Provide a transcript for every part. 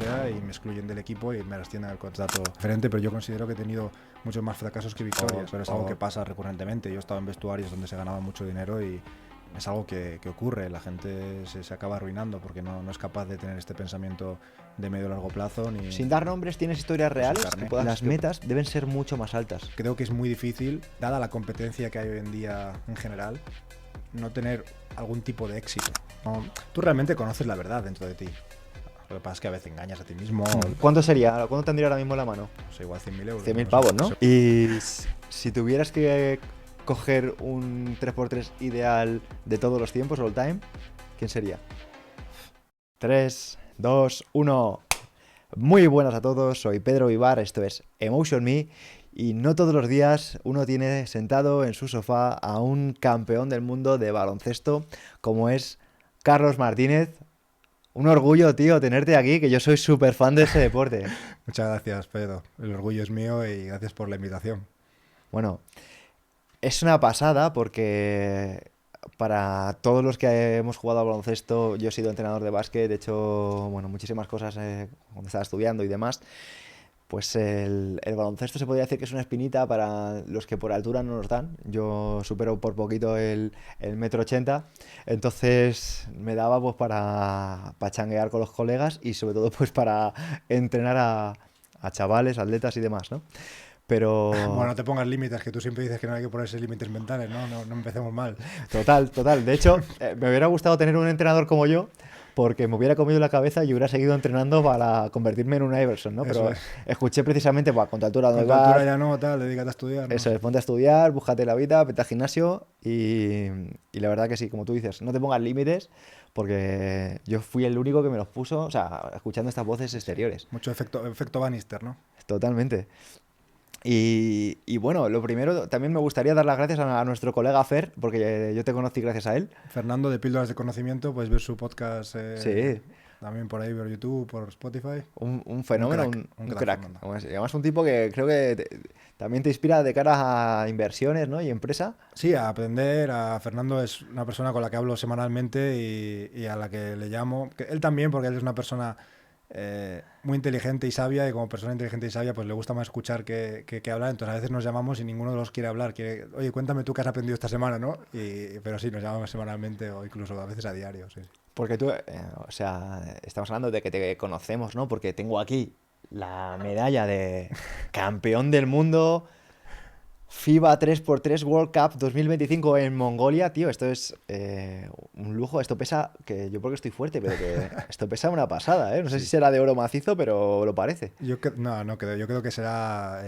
y me excluyen del equipo y me ascienden al contrato diferente, pero yo considero que he tenido muchos más fracasos que victorias, pero es algo que pasa recurrentemente. Yo he estado en vestuarios donde se ganaba mucho dinero y es algo que ocurre, la gente se acaba arruinando porque no es capaz de tener este pensamiento de medio y largo plazo. Sin dar nombres, ¿tienes historias reales? Las metas deben ser mucho más altas. Creo que es muy difícil, dada la competencia que hay hoy en día en general, no tener algún tipo de éxito. Tú realmente conoces la verdad dentro de ti. Lo que pasa es que a veces engañas a ti mismo. ¿Cuánto sería? ¿Cuánto tendría ahora mismo en la mano? No sé, igual 100.000 euros. 100.000 pavos, ¿no? Y si tuvieras que coger un 3x3 ideal de todos los tiempos, all time, ¿quién sería? 3, 2, 1. Muy buenas a todos, soy Pedro Vivar, esto es Emotion Me. Y no todos los días uno tiene sentado en su sofá a un campeón del mundo de baloncesto como es Carlos Martínez. Un orgullo, tío, tenerte aquí, que yo soy súper fan de ese deporte. Muchas gracias, Pedro. El orgullo es mío y gracias por la invitación. Bueno, es una pasada porque para todos los que hemos jugado al baloncesto, yo he sido entrenador de básquet, he hecho, bueno, muchísimas cosas cuando estaba estudiando y demás. Pues el baloncesto se podría decir que es una espinita para los que por altura no nos dan. Yo supero por poquito el 1,80 m, entonces me daba pues para changuear con los colegas y sobre todo pues para entrenar a chavales, atletas y demás, ¿no? Pero... Bueno, no te pongas límites, que tú siempre dices que no hay que ponerse límites mentales, ¿no? No empecemos mal. Total. De hecho, me hubiera gustado tener un entrenador como yo, porque me hubiera comido la cabeza y hubiera seguido entrenando para convertirme en un Iverson, ¿no? Pero escuché precisamente, pues, con tu altura no vas. Con tu altura ya no, tal, dedícate a estudiar, ¿no? Eso es, ponte a estudiar, búscate la vida, vete al gimnasio y la verdad que sí, como tú dices, no te pongas límites, porque yo fui el único que me los puso, o sea, escuchando estas voces exteriores. Mucho efecto Bannister, ¿no? Totalmente. Y bueno, lo primero, también me gustaría dar las gracias a nuestro colega Fer, porque yo te conocí gracias a él. Fernando de Píldoras de Conocimiento, puedes ver su podcast Sí. también por ahí, por YouTube, por Spotify. Un fenómeno, un crack. Fernando. Además, un tipo que creo que también te inspira de cara a inversiones, ¿no? Y empresa. Sí, a aprender. Fernando es una persona con la que hablo semanalmente y a la que le llamo. Él también, porque él es una persona muy inteligente y sabia, y como persona inteligente y sabia, pues le gusta más escuchar que hablar. Entonces a veces nos llamamos y ninguno de los quiere hablar. Oye, cuéntame tú qué has aprendido esta semana, ¿no? Pero sí, nos llamamos semanalmente o incluso a veces a diario, sí. Porque tú, o sea, estamos hablando de que te conocemos, ¿no? Porque tengo aquí la medalla de campeón del mundo FIBA 3x3 World Cup 2025 en Mongolia, tío. Esto es un lujo. Esto pesa, que yo porque estoy fuerte, pero que esto pesa una pasada, ¿eh? No sé si será de oro macizo, pero lo parece. No creo. Yo creo que será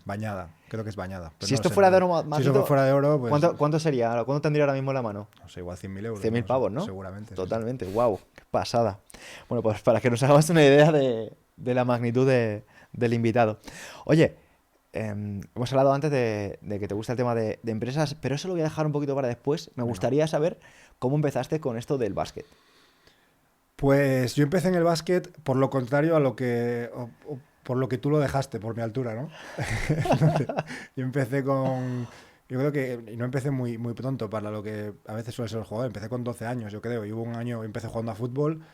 bañada. Creo que es bañada. Si esto fuera de oro macizo, si eso fuera de oro, pues... ¿cuánto sería? ¿Cuánto tendría ahora mismo en la mano? No sé, igual 100.000 euros. 100.000 pavos, ¿no? Seguramente. Totalmente. Wow, qué pasada. Bueno, pues para que nos hagamos una idea de la magnitud del invitado. Oye, hemos hablado antes de que te gusta el tema de empresas, pero eso lo voy a dejar un poquito para después. Me gustaría saber cómo empezaste con esto del básquet. Pues yo empecé en el básquet por lo contrario a lo que... por lo que tú lo dejaste, por mi altura, ¿no? Yo empecé con... Yo creo que... Y no empecé muy pronto para lo que a veces suele ser el jugador. Empecé con 12 años, yo creo. Y hubo un año empecé jugando a fútbol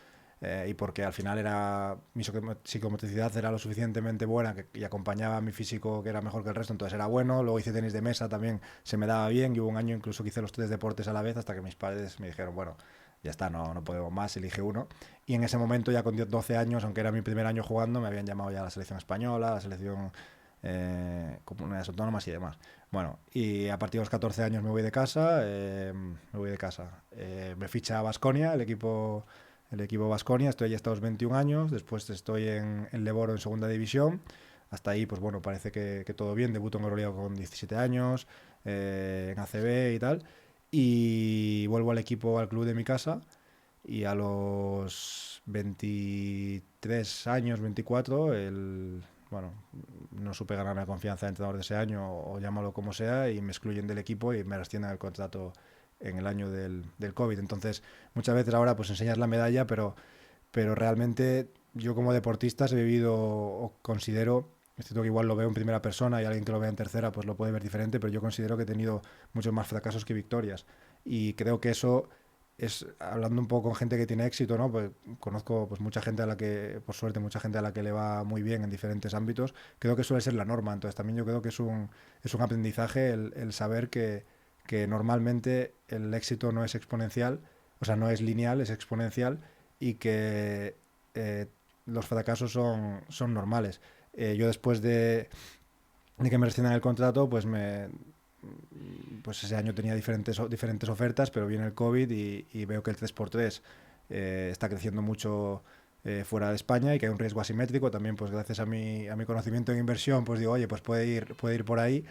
y porque al final mi psicomotricidad era lo suficientemente buena y acompañaba a mi físico, que era mejor que el resto, entonces era bueno. Luego hice tenis de mesa, también se me daba bien. Y hubo un año incluso que hice los tres deportes a la vez hasta que mis padres me dijeron, bueno, ya está, no podemos más, elige uno. Y en ese momento, ya con 12 años, aunque era mi primer año jugando, me habían llamado ya a la selección española, a la selección comunidades autónomas y demás. Bueno, y a partir de los 14 años me voy de casa, me ficha a Baskonia, el equipo Baskonia, estoy allí hasta los 21 años, después estoy en Leboro en segunda división. Hasta ahí, pues bueno, parece que todo bien, debuto en Euroliga con 17 años, en ACB y tal. Y vuelvo al club de mi casa y a los 23 años, 24, bueno, no supe ganarme la confianza de entrenador de ese año o llámalo como sea y me excluyen del equipo y me ascienden el contrato en el año del COVID. Entonces, muchas veces ahora pues enseñas la medalla, pero realmente yo como deportista he vivido o considero... Es cierto que igual lo veo en primera persona y alguien que lo vea en tercera pues lo puede ver diferente, pero yo considero que he tenido muchos más fracasos que victorias. Y creo que eso hablando un poco con gente que tiene éxito, ¿no? Pues conozco pues mucha gente a la que, por suerte, mucha gente a la que le va muy bien en diferentes ámbitos. Creo que suele ser la norma. Entonces también yo creo que es un aprendizaje el saber que normalmente el éxito no es exponencial, o sea, no es lineal, es exponencial y que los fracasos son normales. Yo después de que me rescindan el contrato, pues ese año tenía diferentes ofertas, pero viene el COVID y veo que el 3x3 está creciendo mucho fuera de España y que hay un riesgo asimétrico. También, pues gracias a mi conocimiento en inversión, pues digo, oye, pues puede ir por ahí.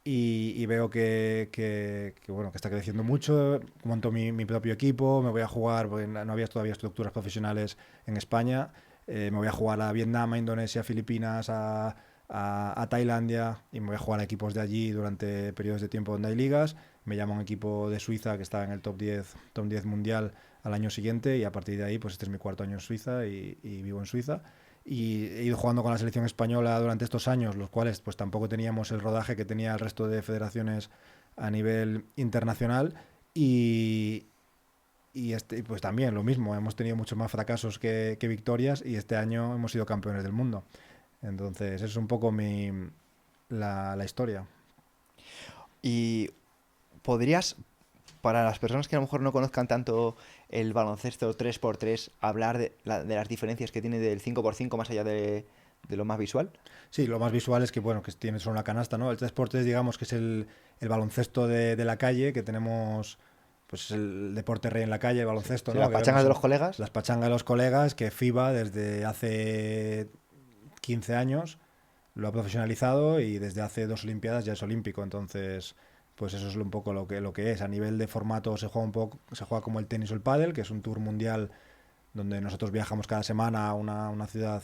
Y veo bueno, que está creciendo mucho. Monto mi propio equipo, me voy a jugar, porque no había todavía estructuras profesionales en España. Me voy a jugar a Vietnam, a Indonesia, a Filipinas, a Tailandia y me voy a jugar a equipos de allí durante periodos de tiempo donde hay ligas. Me llama un equipo de Suiza que está en el top 10 mundial al año siguiente y a partir de ahí, pues este es mi cuarto año en Suiza y vivo en Suiza. Y he ido jugando con la selección española durante estos años, los cuales pues tampoco teníamos el rodaje que tenía el resto de federaciones a nivel internacional y pues también lo mismo, hemos tenido muchos más fracasos que victorias y este año hemos sido campeones del mundo. Entonces, es un poco la historia. Y podrías, para las personas que a lo mejor no conozcan tanto el baloncesto 3x3, hablar de las diferencias que tiene del 5x5 más allá de lo más visual. Sí, lo más visual es que, bueno, que tiene solo una canasta, ¿no? El 3x3, digamos que es el baloncesto de la calle, que tenemos, pues el deporte rey en la calle, el baloncesto, Sí, ¿no? las Que pachangas vemos de los colegas. las pachangas de los colegas, que FIBA desde hace 15 años lo ha profesionalizado y desde hace 2 Olimpiadas ya es olímpico. Entonces, pues eso es un poco lo que es. A nivel de formato se juega como el tenis o el pádel, que es un tour mundial donde nosotros viajamos cada semana a una ciudad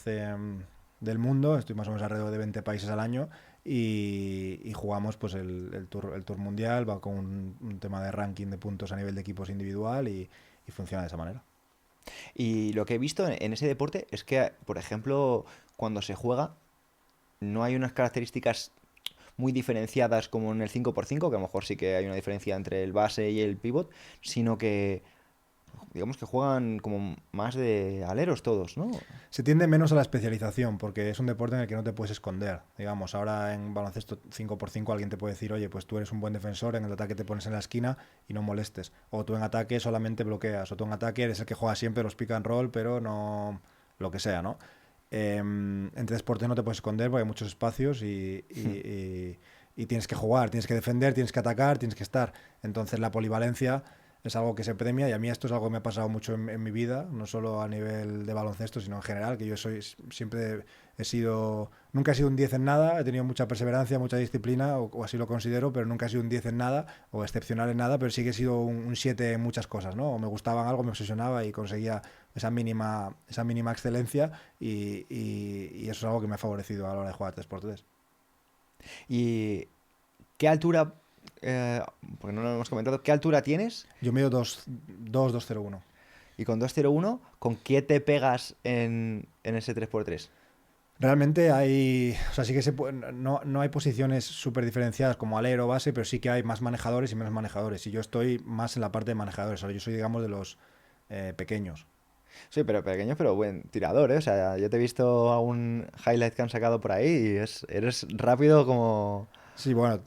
del mundo. Estoy más o menos alrededor de 20 países al año y jugamos pues el tour mundial, va con un tema de ranking de puntos a nivel de equipos individual y funciona de esa manera. Y lo que he visto en ese deporte es que, por ejemplo, cuando se juega, no hay unas características muy diferenciadas como en el 5x5, que a lo mejor sí que hay una diferencia entre el base y el pivot, sino que digamos que juegan como más de aleros todos, ¿no? Se tiende menos a la especialización porque es un deporte en el que no te puedes esconder. Digamos, ahora en baloncesto 5x5 alguien te puede decir, oye, pues tú eres un buen defensor, en el ataque te pones en la esquina y no molestes. O tú en ataque solamente bloqueas. O tú en ataque eres el que juega siempre los pick and roll, pero no lo que sea, ¿no? En 3x3 no te puedes esconder porque hay muchos espacios y tienes que jugar, tienes que defender, tienes que atacar, tienes que estar. Entonces la polivalencia es algo que se premia y a mí esto es algo que me ha pasado mucho en mi vida, no solo a nivel de baloncesto, sino en general, que yo siempre nunca he sido un 10 en nada, he tenido mucha perseverancia, mucha disciplina, o así lo considero, pero nunca he sido un 10 en nada, o excepcional en nada, pero sí que he sido un 7 en muchas cosas, ¿no? O me gustaban algo, me obsesionaba y conseguía esa mínima excelencia y eso es algo que me ha favorecido a la hora de jugar 3x3. ¿Y qué altura, porque no lo hemos comentado, qué altura tienes? Yo mido 2,201. Y con 2,01, ¿con qué te pegas en ese 3x3? Realmente o sea, sí que no hay posiciones súper diferenciadas como alero o base, pero sí que hay más manejadores y menos manejadores. Y yo estoy más en la parte de manejadores. O sea, yo soy, digamos, de los pequeños. Sí, pero pequeño, pero buen tirador, ¿eh? O sea, yo te he visto a un highlight que han sacado por ahí y eres rápido como Sí, bueno,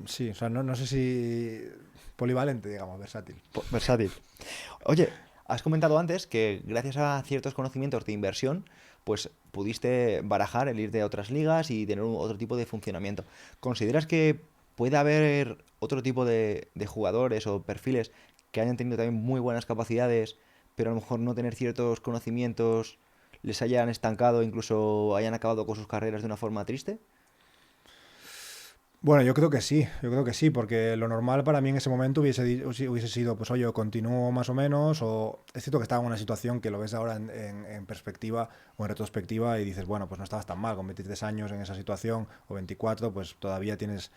sí, o sea, no sé si polivalente, digamos, versátil. versátil. Oye, has comentado antes que gracias a ciertos conocimientos de inversión, pues pudiste barajar el irte a otras ligas y tener otro tipo de funcionamiento. ¿Consideras que puede haber otro tipo de jugadores o perfiles que hayan tenido también muy buenas capacidades, pero a lo mejor no tener ciertos conocimientos les hayan estancado, incluso hayan acabado con sus carreras de una forma triste? Bueno, yo creo que sí, porque lo normal para mí en ese momento hubiese sido, pues oye, o continúo más o menos, o es cierto que estaba en una situación que lo ves ahora en perspectiva o en retrospectiva y dices, bueno, pues no estabas tan mal, con 23 años en esa situación, o 24, pues todavía tienes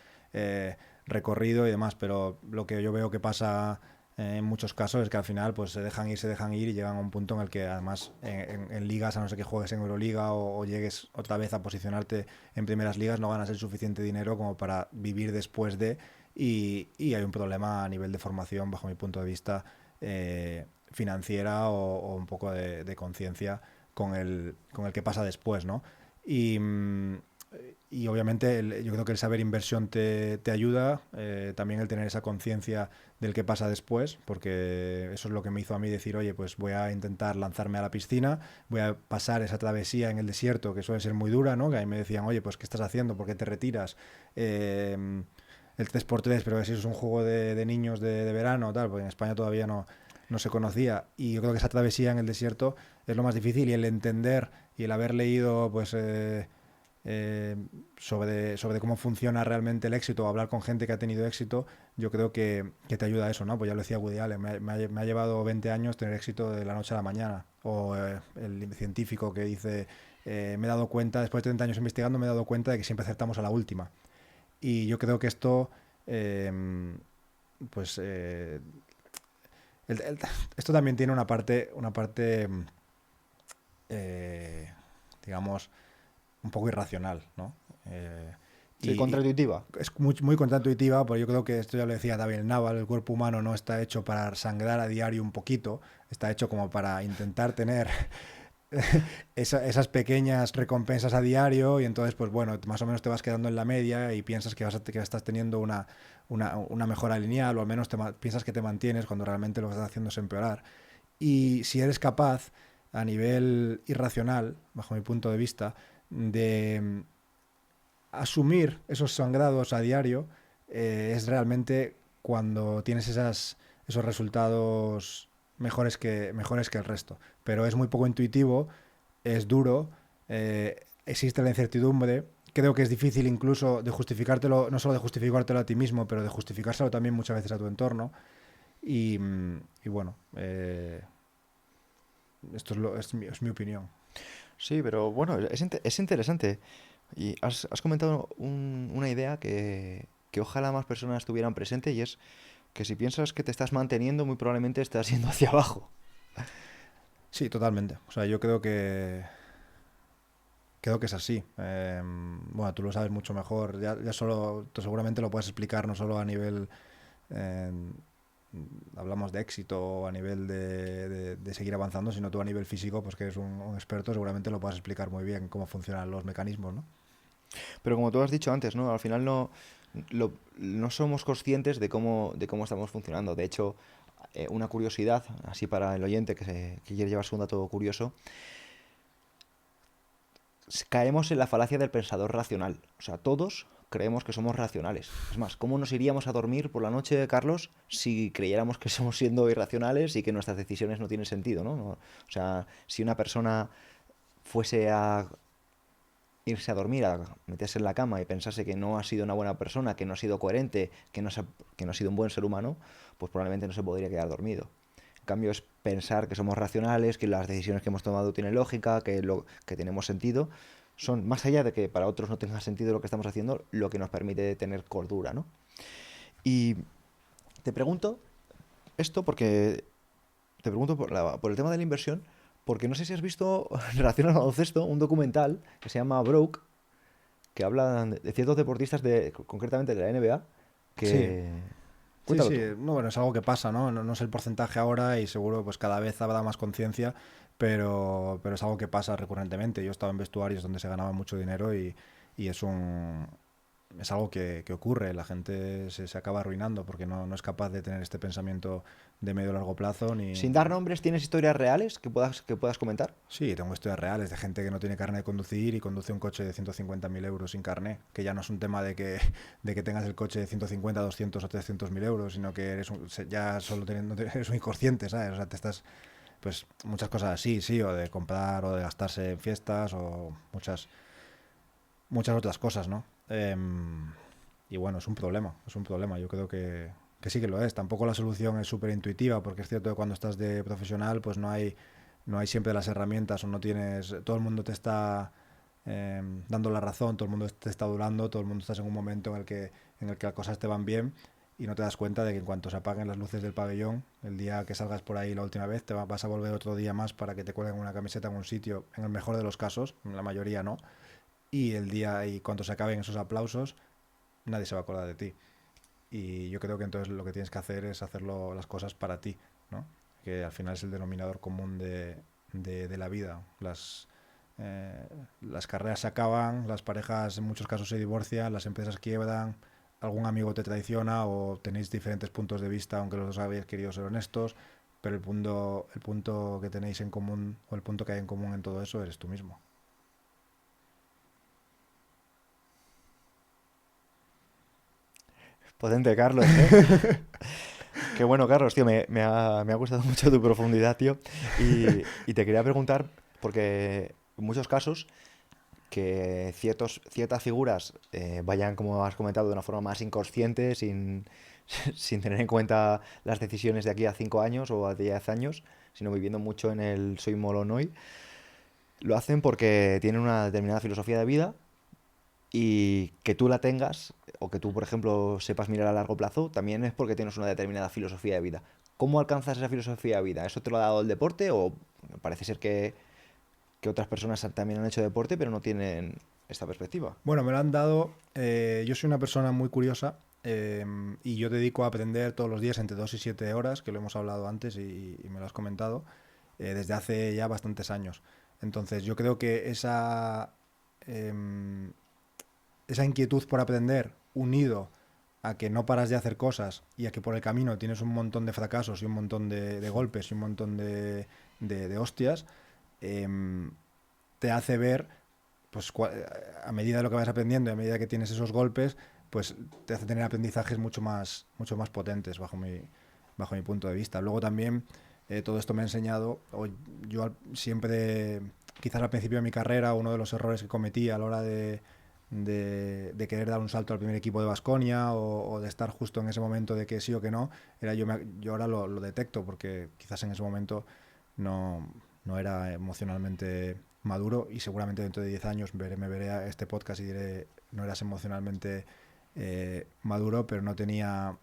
recorrido y demás, pero lo que yo veo que pasa en muchos casos es que al final pues se dejan ir y llegan a un punto en el que además en ligas, a no ser que juegues en Euroliga o llegues otra vez a posicionarte en primeras ligas, no ganas el suficiente dinero como para vivir después de y hay un problema a nivel de formación, bajo mi punto de vista, financiera o un poco de conciencia con el que pasa después, ¿no? Y, y obviamente yo creo que el saber inversión te ayuda, también el tener esa conciencia del que pasa después, porque eso es lo que me hizo a mí decir, oye, pues voy a intentar lanzarme a la piscina, voy a pasar esa travesía en el desierto, que suele ser muy dura, ¿no? Que a mí me decían, oye, pues ¿qué estás haciendo? ¿Por qué te retiras? El 3x3, pero que si es un juego de niños de verano, tal, porque en España todavía no se conocía. Y yo creo que esa travesía en el desierto es lo más difícil, y el entender y el haber leído, pues... eh, sobre cómo funciona realmente el éxito, o hablar con gente que ha tenido éxito, yo creo que te ayuda a eso, ¿no? Pues ya lo decía Woody Allen, me ha llevado 20 años tener éxito de la noche a la mañana. O el científico que dice, me he dado cuenta, después de 30 años investigando, me he dado cuenta de que siempre acertamos a la última. Y yo creo que esto, eh, pues, el- el- esto también tiene una parte, eh, digamos, un poco irracional, ¿no? Eh, Sí, y contraintuitiva. es muy contraintuitiva, porque yo creo que esto ya lo decía David Naval, el cuerpo humano no está hecho para sangrar a diario un poquito, está hecho como para intentar tener esas pequeñas recompensas a diario, y entonces, pues bueno, más o menos te vas quedando en la media y piensas que estás teniendo una mejora lineal, o al menos piensas que te mantienes cuando realmente lo que estás haciendo es empeorar. Y si eres capaz, a nivel irracional, bajo mi punto de vista, de asumir esos sangrados a diario, es realmente cuando tienes esos resultados mejores que el resto. Pero es muy poco intuitivo, es duro, existe la incertidumbre. Creo que es difícil incluso de justificártelo, no solo de justificártelo a ti mismo, pero de justificárselo también muchas veces a tu entorno. Y bueno, esto es mi opinión. Sí, pero bueno, es interesante. Y has comentado una idea que ojalá más personas tuvieran presente, y es que si piensas que te estás manteniendo, muy probablemente estás yendo hacia abajo. Sí, totalmente. O sea, yo creo que es así. Bueno, tú lo sabes mucho mejor. Ya solo, tú seguramente lo puedes explicar no solo a nivel, eh, hablamos de éxito o a nivel de seguir avanzando, sino tú a nivel físico, pues que eres un experto, seguramente lo puedes explicar muy bien cómo funcionan los mecanismos, ¿no? Pero como tú has dicho antes, ¿no? Al final no somos conscientes de cómo estamos funcionando. De hecho, una curiosidad, así para el oyente que quiere llevarse un dato curioso, caemos en la falacia del pensador racional. O sea, todos creemos que somos racionales. Es más, ¿cómo nos iríamos a dormir por la noche, Carlos, si creyéramos que somos siendo irracionales y que nuestras decisiones no tienen sentido, ¿no? O sea, si una persona fuese a irse a dormir, a meterse en la cama y pensarse que no ha sido una buena persona, que no ha sido coherente, que no ha sido un buen ser humano, pues probablemente no se podría quedar dormido. En cambio, es pensar que somos racionales, que las decisiones que hemos tomado tienen lógica, que tenemos sentido. Son, más allá de que para otros no tenga sentido lo que estamos haciendo, lo que nos permite tener cordura, ¿no? Y te pregunto esto porque te pregunto por el tema de la inversión, porque no sé si has visto, en relación al baloncesto, un documental que se llama Broke, que habla de ciertos deportistas, concretamente de la NBA, Sí, que... sí, Cuéntalo sí. tú. No, bueno, es algo que pasa, ¿no? No sé el porcentaje ahora, y seguro pues cada vez habrá más conciencia, pero es algo que pasa recurrentemente. Yo he estado en vestuarios donde se ganaba mucho dinero, y es algo que ocurre. La gente se acaba arruinando porque no es capaz de tener este pensamiento de medio o largo plazo. Sin dar nombres, ¿tienes historias reales que puedas comentar? Sí, tengo historias reales de gente que no tiene carnet de conducir y conduce un coche de 150.000 euros sin carnet, que ya no es un tema de que tengas el coche de 150, 200 o 300.000 euros, sino que ya solo teniendo, eres un inconsciente, ¿sabes? O sea, pues muchas cosas así, sí, o de comprar o de gastarse en fiestas, o muchas otras cosas, ¿no? Y bueno, es un problema. Yo creo que sí que lo es. Tampoco la solución es súper intuitiva, porque es cierto que cuando estás de profesional, pues no hay siempre las herramientas, o no tienes, todo el mundo te está dando la razón, todo el mundo te está adulando, todo el mundo estás en un momento en el que las cosas te van bien, y no te das cuenta de que en cuanto se apaguen las luces del pabellón, el día que salgas por ahí la última vez, vas a volver otro día más para que te cuelguen una camiseta en un sitio, en el mejor de los casos, en la mayoría no, y cuando se acaben esos aplausos, nadie se va a acordar de ti. y yo creo que entonces lo que tienes que hacer es hacerlo las cosas para ti, ¿no? Que al final es el denominador común de la vida. Eh, las carreras se acaban, las parejas en muchos casos se divorcian, las empresas quiebran, algún amigo te traiciona o tenéis diferentes puntos de vista, aunque los dos habéis querido ser honestos, pero el punto que tenéis en común o el punto que hay en común en todo eso eres tú mismo. Potente, Carlos, ¿eh? Qué bueno, Carlos, tío, me ha gustado mucho tu profundidad, tío. Y te quería preguntar, porque en muchos casos que ciertas figuras vayan, como has comentado, de una forma más inconsciente, sin tener en cuenta las decisiones de aquí a 5 años o a 10 años, sino viviendo mucho en el soy molón hoy, lo hacen porque tienen una determinada filosofía de vida y que tú la tengas o que tú, por ejemplo, sepas mirar a largo plazo, también es porque tienes una determinada filosofía de vida. ¿Cómo alcanzas esa filosofía de vida? ¿Eso te lo ha dado el deporte o parece ser que otras personas también han hecho deporte pero no tienen esta perspectiva? Bueno, me lo han dado. Yo soy una persona muy curiosa y yo dedico a aprender todos los días entre 2 y 7 horas, que lo hemos hablado antes y me lo has comentado, desde hace ya bastantes años. Entonces, yo creo que em, esa inquietud por aprender, unido a que no paras de hacer cosas y a que por el camino tienes un montón de fracasos y un montón de golpes y un montón de hostias, em, te hace ver pues a medida de lo que vas aprendiendo y a medida que tienes esos golpes, pues te hace tener aprendizajes mucho más potentes bajo mi punto de vista. Luego también todo esto me ha enseñado, o yo siempre, quizás al principio de mi carrera, uno de los errores que cometí a la hora de querer dar un salto al primer equipo de Baskonia o de estar justo en ese momento de que sí o que no, era yo ahora lo detecto porque quizás en ese momento no, no era emocionalmente maduro y seguramente dentro de 10 años me veré a este podcast y diré no eras emocionalmente maduro, pero no tenía,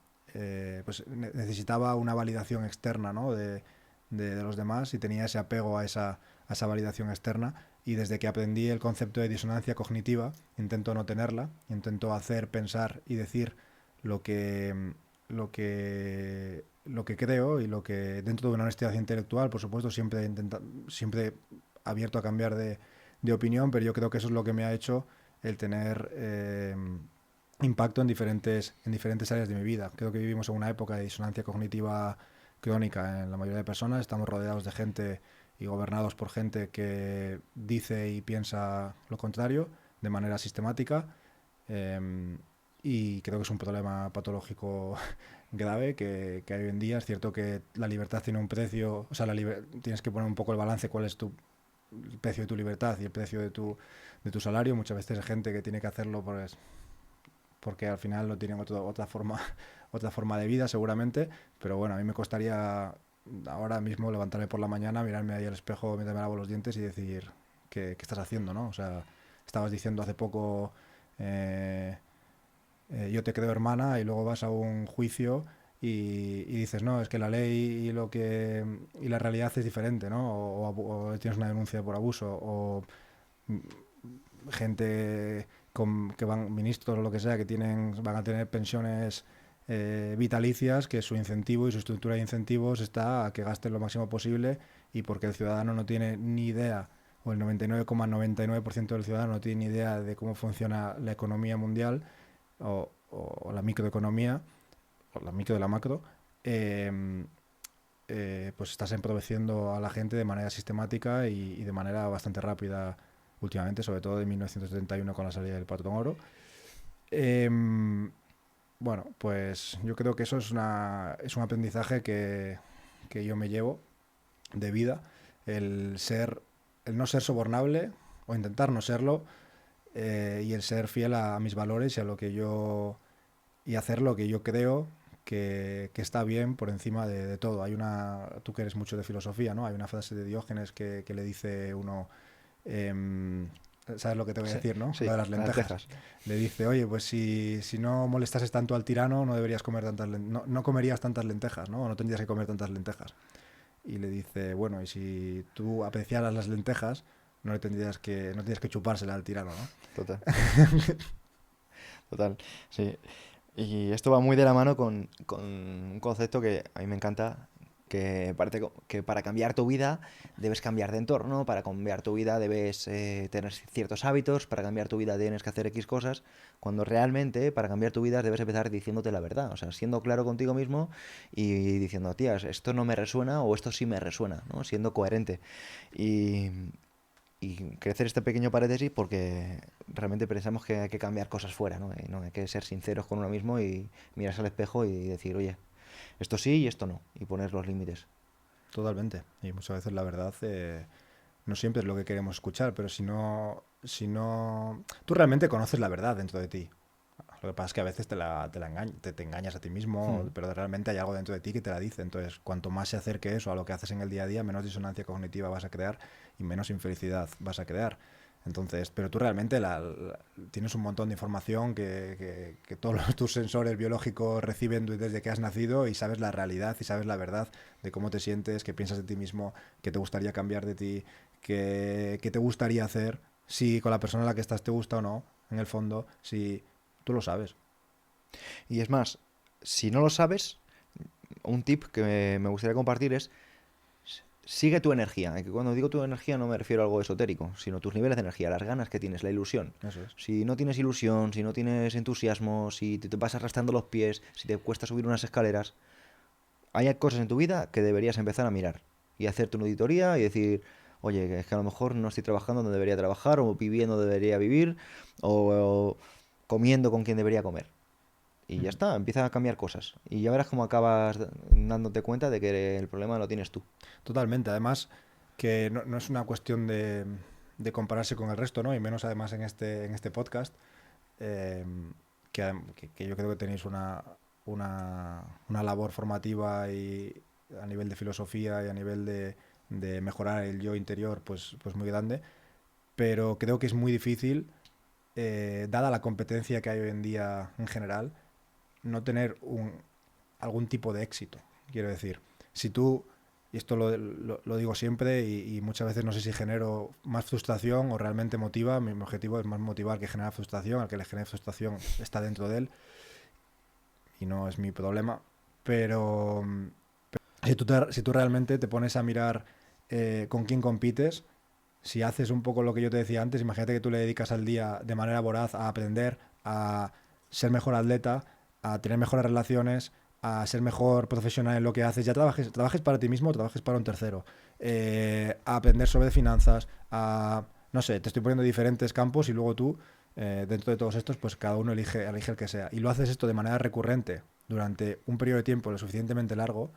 pues necesitaba una validación externa, ¿no? de los demás y tenía ese apego a esa validación externa y desde que aprendí el concepto de disonancia cognitiva intento no tenerla, intento hacer, pensar y decir lo que, lo que creo y lo que dentro de una honestidad intelectual, por supuesto, siempre abierto a cambiar de opinión, pero yo creo que eso es lo que me ha hecho el tener impacto en diferentes áreas de mi vida. Creo que vivimos en una época de disonancia cognitiva crónica en la mayoría de personas. Estamos rodeados de gente y gobernados por gente que dice y piensa lo contrario de manera sistemática. Eh, y creo que es un problema patológico grave que hay hoy en día. Es cierto que la libertad tiene un precio, o sea, tienes que poner un poco el balance cuál es el precio de tu libertad y el precio de tu salario. Muchas veces hay gente que tiene que hacerlo porque al final no tienen otra forma de vida seguramente, pero bueno, a mí me costaría ahora mismo levantarme por la mañana, mirarme ahí al espejo mientras me lavo los dientes y decir qué estás haciendo, ¿no? O sea, estabas diciendo hace poco eh, yo te creo hermana y luego vas a un juicio y dices, no, es que la ley y la realidad es diferente, ¿no? O tienes una denuncia por abuso o gente que van, ministros o lo que sea, van a tener pensiones vitalicias, que su incentivo y su estructura de incentivos está a que gasten lo máximo posible y porque el ciudadano no tiene ni idea, o el 99,99% del ciudadano no tiene ni idea de cómo funciona la economía mundial o la microeconomía, o la micro de la macro, eh, pues estás empobreciendo a la gente de manera sistemática y de manera bastante rápida últimamente, sobre todo de 1971 con la salida del patrón oro. Eh, bueno, pues yo creo que eso es un aprendizaje que yo me llevo de vida, el no ser sobornable o intentar no serlo, y el ser fiel a mis valores y a lo que y hacer lo que yo creo que está bien por encima de todo. Tú que eres mucho de filosofía, ¿no? Hay una frase de Diógenes que le dice uno, em, ¿sabes lo que te voy a Sí, decir, no? Lo sí, de las las lentejas. lentejas. Le dice, oye, pues si no molestases tanto al tirano, no deberías comer no comerías tantas lentejas, ¿no? O no tendrías que comer tantas lentejas. Y le dice, bueno, y si tú apreciaras las lentejas, no tendrías que chupársela al tirano, ¿no? Total, total, sí. Y esto va muy de la mano con un concepto que a mí me encanta, que parece que para cambiar tu vida debes cambiar de entorno, para cambiar tu vida debes tener ciertos hábitos, para cambiar tu vida tienes que hacer X cosas, cuando realmente para cambiar tu vida debes empezar diciéndote la verdad, o sea, siendo claro contigo mismo y diciendo, tías, esto no me resuena o esto sí me resuena, ¿no? Siendo coherente. Y, y crecer este pequeño paréntesis porque realmente pensamos que hay que cambiar cosas fuera, ¿no? Y no, hay que ser sinceros con uno mismo y mirarse al espejo y decir, oye, esto sí y esto no, y poner los límites. Totalmente. Y muchas veces la verdad no siempre es lo que queremos escuchar, pero si no, tú realmente conoces la verdad dentro de ti. Lo que pasa es que a veces te engañas a ti mismo, Hmm. pero realmente hay algo dentro de ti que te la dice. Entonces, cuanto más se acerque eso a lo que haces en el día a día, menos disonancia cognitiva vas a crear y menos infelicidad vas a crear. Entonces, pero tú realmente tienes un montón de información que todos tus sensores biológicos reciben desde que has nacido y sabes la realidad y sabes la verdad de cómo te sientes, qué piensas de ti mismo, qué te gustaría cambiar de ti, qué te gustaría hacer, si con la persona a la que estás te gusta o no, en el fondo, si tú lo sabes. Y es más, si no lo sabes, un tip que me gustaría compartir es sigue tu energía. Y que cuando digo tu energía no me refiero a algo esotérico, sino tus niveles de energía, las ganas que tienes, la ilusión. Eso es. Si no tienes ilusión, si no tienes entusiasmo, si te vas arrastrando los pies, si te cuesta subir unas escaleras, hay cosas en tu vida que deberías empezar a mirar y hacerte una auditoría y decir, oye, es que a lo mejor no estoy trabajando donde debería trabajar, o viviendo donde debería vivir, o comiendo con quien debería comer. Y ya Ujú. está, empieza a cambiar cosas. Y ya verás cómo acabas dándote cuenta de que el problema lo tienes tú. Totalmente. Además, que no es una cuestión de compararse con el resto, ¿no? Y menos además en este podcast, eh, que yo creo que tenéis una labor formativa y a nivel de filosofía y a nivel de mejorar el yo interior, pues muy grande. Pero creo que es muy difícil, dada la competencia que hay hoy en día en general, no tener algún tipo de éxito. Quiero decir, si tú, y esto lo digo siempre y muchas veces no sé si genero más frustración o realmente motiva, mi objetivo es más motivar que generar frustración, al que le genere frustración está dentro de él y no es mi problema, pero si tú realmente te pones a mirar con quién compites, si haces un poco lo que yo te decía antes, imagínate que tú le dedicas al día de manera voraz a aprender, a ser mejor atleta, a tener mejores relaciones, a ser mejor profesional en lo que haces, ya trabajes para ti mismo o trabajes para un tercero, a aprender sobre finanzas, no sé, te estoy poniendo diferentes campos y luego tú, dentro de todos estos, pues cada uno elige el que sea. Y lo haces esto de manera recurrente durante un periodo de tiempo lo suficientemente largo,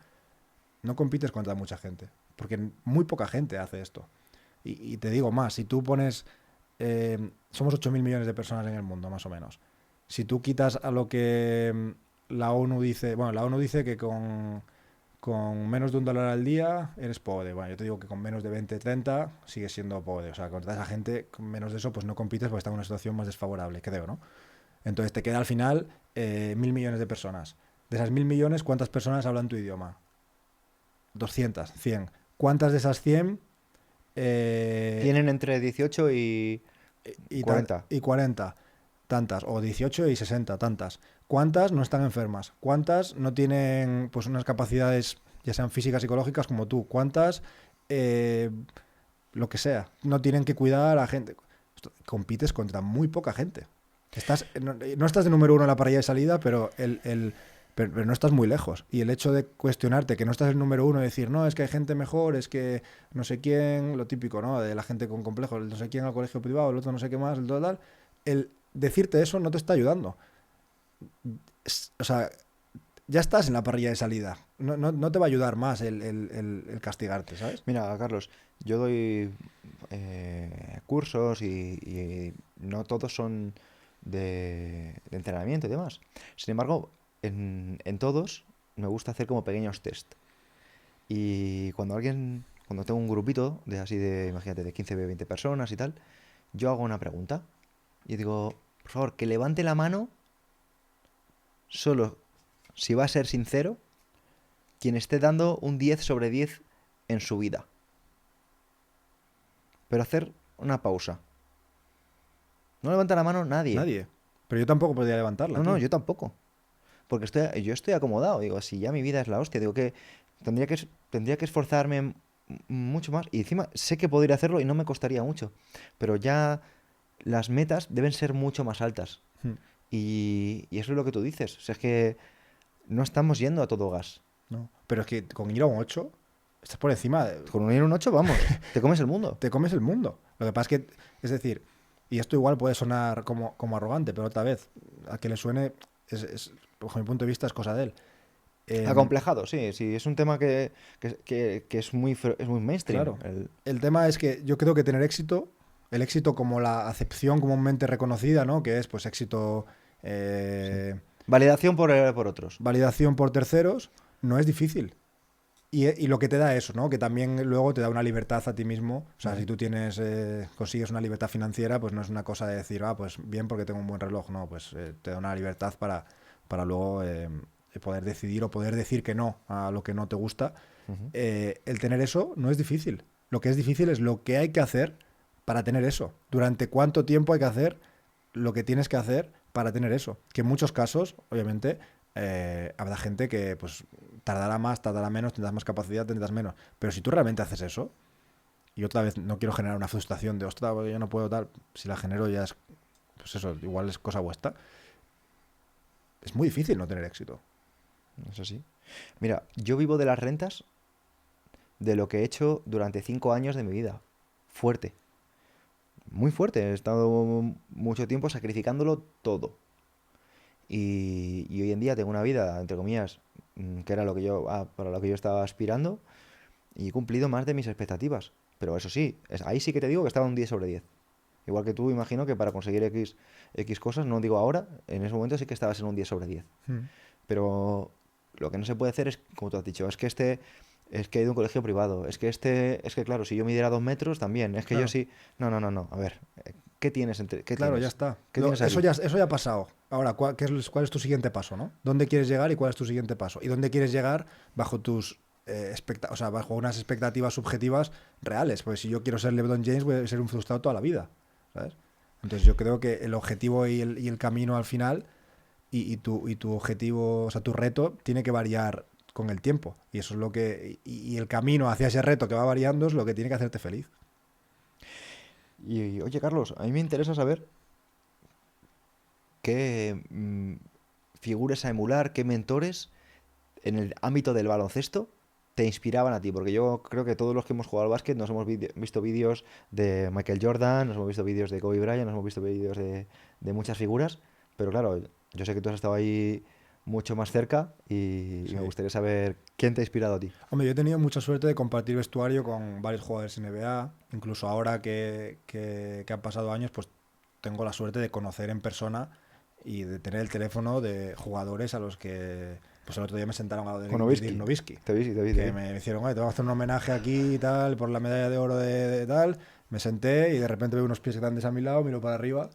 no compites contra mucha gente, porque muy poca gente hace esto. Y te digo más, si tú pones, somos 8.000 millones de personas en el mundo, más o menos. Si tú quitas a lo que la ONU dice, bueno, la ONU dice que con menos de $1 al día eres pobre. Bueno, yo te digo que con menos de 20, 30 sigues siendo pobre. O sea, contra esa gente, con menos de eso, pues no compites porque está en una situación más desfavorable, creo, ¿no? Entonces te queda al final 1.000 millones de personas. De esas 1.000 millones, ¿cuántas personas hablan tu idioma? 200, 100. ¿Cuántas de esas 100 eh, Tienen entre 18 y y, 40. y 40 tantas, o 18 y 60 tantas? ¿Cuántas no están enfermas? ¿Cuántas no tienen pues unas capacidades, ya sean físicas, psicológicas, como tú? ¿Cuántas, eh, lo que sea, no tienen que cuidar a gente? Compites contra muy poca gente. No estás de número uno en la parrilla de salida, pero no estás muy lejos. Y el hecho de cuestionarte que no estás el número uno y decir, no, es que hay gente mejor, es que no sé quién, lo típico, ¿no? De la gente con complejos, el no sé quién al colegio privado, el otro no sé qué más, el tal, el decirte eso no te está ayudando. O sea, ya estás en la parrilla de salida. No te va a ayudar más el castigarte, ¿sabes? Mira, Carlos, yo doy cursos y no todos son de entrenamiento y demás. Sin embargo, en todos me gusta hacer como pequeños test. Y cuando tengo un grupito de así de, imagínate, de 15 o 20 personas y tal, yo hago una pregunta y digo, por favor, que levante la mano solo si va a ser sincero quien esté dando un 10/10 en su vida. Pero hacer una pausa. No levanta la mano nadie. Nadie. Pero yo tampoco podría levantarla, No, no, tío. yo tampoco. porque yo estoy acomodado. Digo, si ya mi vida es la hostia, digo que tendría que esforzarme mucho más. Y encima sé que podría hacerlo y no me costaría mucho. Pero ya las metas deben ser mucho más altas. Hmm. Y eso es lo que tú dices. O sea, es que no estamos yendo a todo gas. ¿No? Pero es que con ir a un 8 estás por encima, Con un 8 vamos, te comes el mundo. te comes el mundo. Lo que pasa es que, es decir, y esto igual puede sonar como arrogante, pero otra vez, a que le suene, bajo mi punto de vista, es cosa de él. Em, Acomplejado, sí, sí, es un tema que es muy mainstream. claro, el tema es que yo creo que tener éxito, el éxito como la acepción comúnmente reconocida, ¿no? Que es pues éxito, Sí. eh, Validación por otros. validación por terceros, no es difícil. Y lo que te da eso, ¿no? Que también luego te da una libertad a ti mismo. O sea, si Ujú. tú consigues una libertad financiera, pues no es una cosa de decir, pues bien porque tengo un buen reloj. No, pues te da una libertad para luego poder decidir o poder decir que no a lo que no te gusta. Ujú. El tener eso no es difícil. Lo que es difícil es lo que hay que hacer para tener eso. Durante cuánto tiempo hay que hacer lo que tienes que hacer para tener eso. Que en muchos casos, obviamente, habrá gente que pues tardará más, tardará menos, tendrás más capacidad, tendrás menos. Pero si tú realmente haces eso, y otra vez no quiero generar una frustración de, ostras, yo no puedo tal, si la genero ya es, pues eso, igual es cosa vuestra, es muy difícil no tener éxito. Eso sí. Mira, yo vivo de las rentas de lo que he hecho durante 5 años de mi vida. Fuerte. Muy fuerte. He estado mucho tiempo sacrificándolo todo. Y hoy en día tengo una vida, entre comillas, que era lo que para lo que yo estaba aspirando y he cumplido más de mis expectativas. Pero eso sí, ahí sí que te digo que estaba un 10/10. Igual que tú, imagino que para conseguir X cosas, no digo ahora, en ese momento sí que estabas en un 10/10. Mm. Pero lo que no se puede hacer es, como tú has dicho, es que he ido a un colegio privado, es que claro, si yo midiera 2 metros también, es que yo Claro, sí. No, no, no, no. A ver, qué claro, ya tienes? está. ¿Qué tienes aquí? Eso ya ha pasado. Ahora, ¿cuál es tu siguiente paso, ¿no? ¿Dónde quieres llegar y cuál es tu siguiente paso? ¿Y dónde quieres llegar bajo o sea, bajo unas expectativas subjetivas reales? Pues si yo quiero ser LeBron James, voy a ser un frustrado toda la vida, ¿sabes? Entonces yo creo que el objetivo y el camino al final y tu objetivo, o sea, tu reto tiene que variar con el tiempo. Y eso es lo que. Y el camino hacia ese reto que va variando es lo que tiene que hacerte feliz. Oye, Carlos, a mí me interesa saber qué figuras a emular, qué mentores en el ámbito del baloncesto te inspiraban a ti, porque yo creo que todos los que hemos jugado al básquet nos hemos visto vídeos de Michael Jordan, nos hemos visto vídeos de Kobe Bryant, nos hemos visto vídeos de muchas figuras, pero claro, yo sé que tú has estado ahí mucho más cerca y me Sí. gustaría saber quién te ha inspirado a ti. Hombre, yo he tenido mucha suerte de compartir vestuario con varios jugadores NBA. Incluso ahora que han pasado años, pues tengo la suerte de conocer en persona y de tener el teléfono de jugadores a los que, pues el otro día me sentaron a lo Con de Dirk Nowitzki. Nowitzki, Te vi, te vi, te que vi. me hicieron, oye, te voy a hacer un homenaje aquí y tal, por la medalla de oro de tal. Me senté y de repente veo unos pies grandes a mi lado, miro para arriba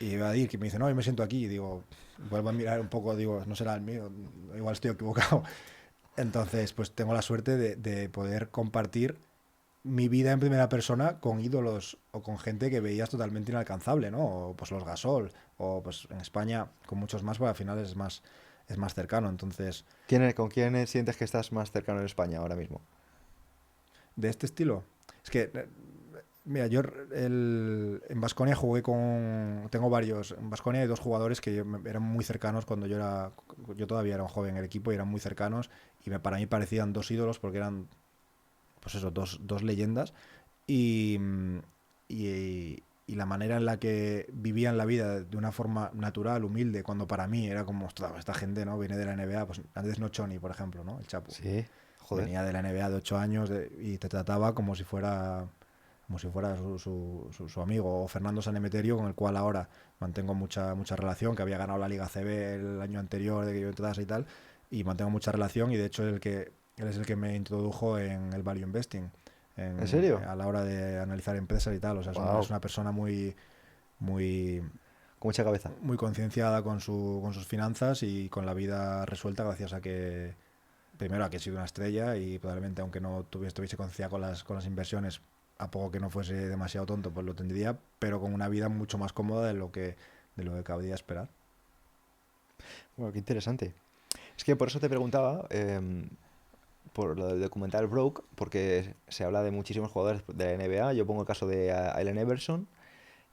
y veo a Dirk y me dice, no, yo me siento aquí. Y digo, vuelvo a mirar un poco, digo, no será el mío, igual estoy equivocado. Entonces, pues tengo la suerte de poder compartir mi vida en primera persona con ídolos o con gente que veías totalmente inalcanzable, ¿no? O pues los Gasol, o pues en España con muchos más, pues al final es más cercano. Entonces, ¿Con quién sientes que estás más cercano en España ahora mismo? de este estilo, es que, mira, yo en Baskonia jugué tengo varios, en Baskonia hay dos jugadores que eran muy cercanos cuando yo todavía era un joven en el equipo y eran muy cercanos y para mí parecían dos ídolos porque eran pues eso, dos leyendas y, y la manera en la que vivían la vida de una forma natural, humilde, cuando para mí era como, ostras, esta gente, ¿no? Viene de la NBA, pues antes no Choni, por ejemplo, ¿no? El Chapu. Sí, joder. Venía de la NBA de 8 años y te trataba como si fuera su amigo, o Fernando Sanemeterio, con el cual ahora mantengo mucha relación, que había ganado la Liga CB el año anterior de que yo entrase y tal, y mantengo mucha relación y de hecho él es el que me introdujo en el value investing, ¿En serio? a la hora de analizar empresas y tal. O sea, es Wow, una persona muy, muy, con mucha cabeza. muy concienciada con sus finanzas y con la vida resuelta gracias a que, primero, a que he sido una estrella y probablemente aunque no estuviese concienciada con las inversiones, a poco que no fuese demasiado tonto, pues lo tendría, pero con una vida mucho más cómoda de lo que cabría esperar. Bueno, qué interesante. Es que por eso te preguntaba, por lo del documental Broke, porque se habla de muchísimos jugadores de la NBA. Yo pongo el caso de Allen Iverson,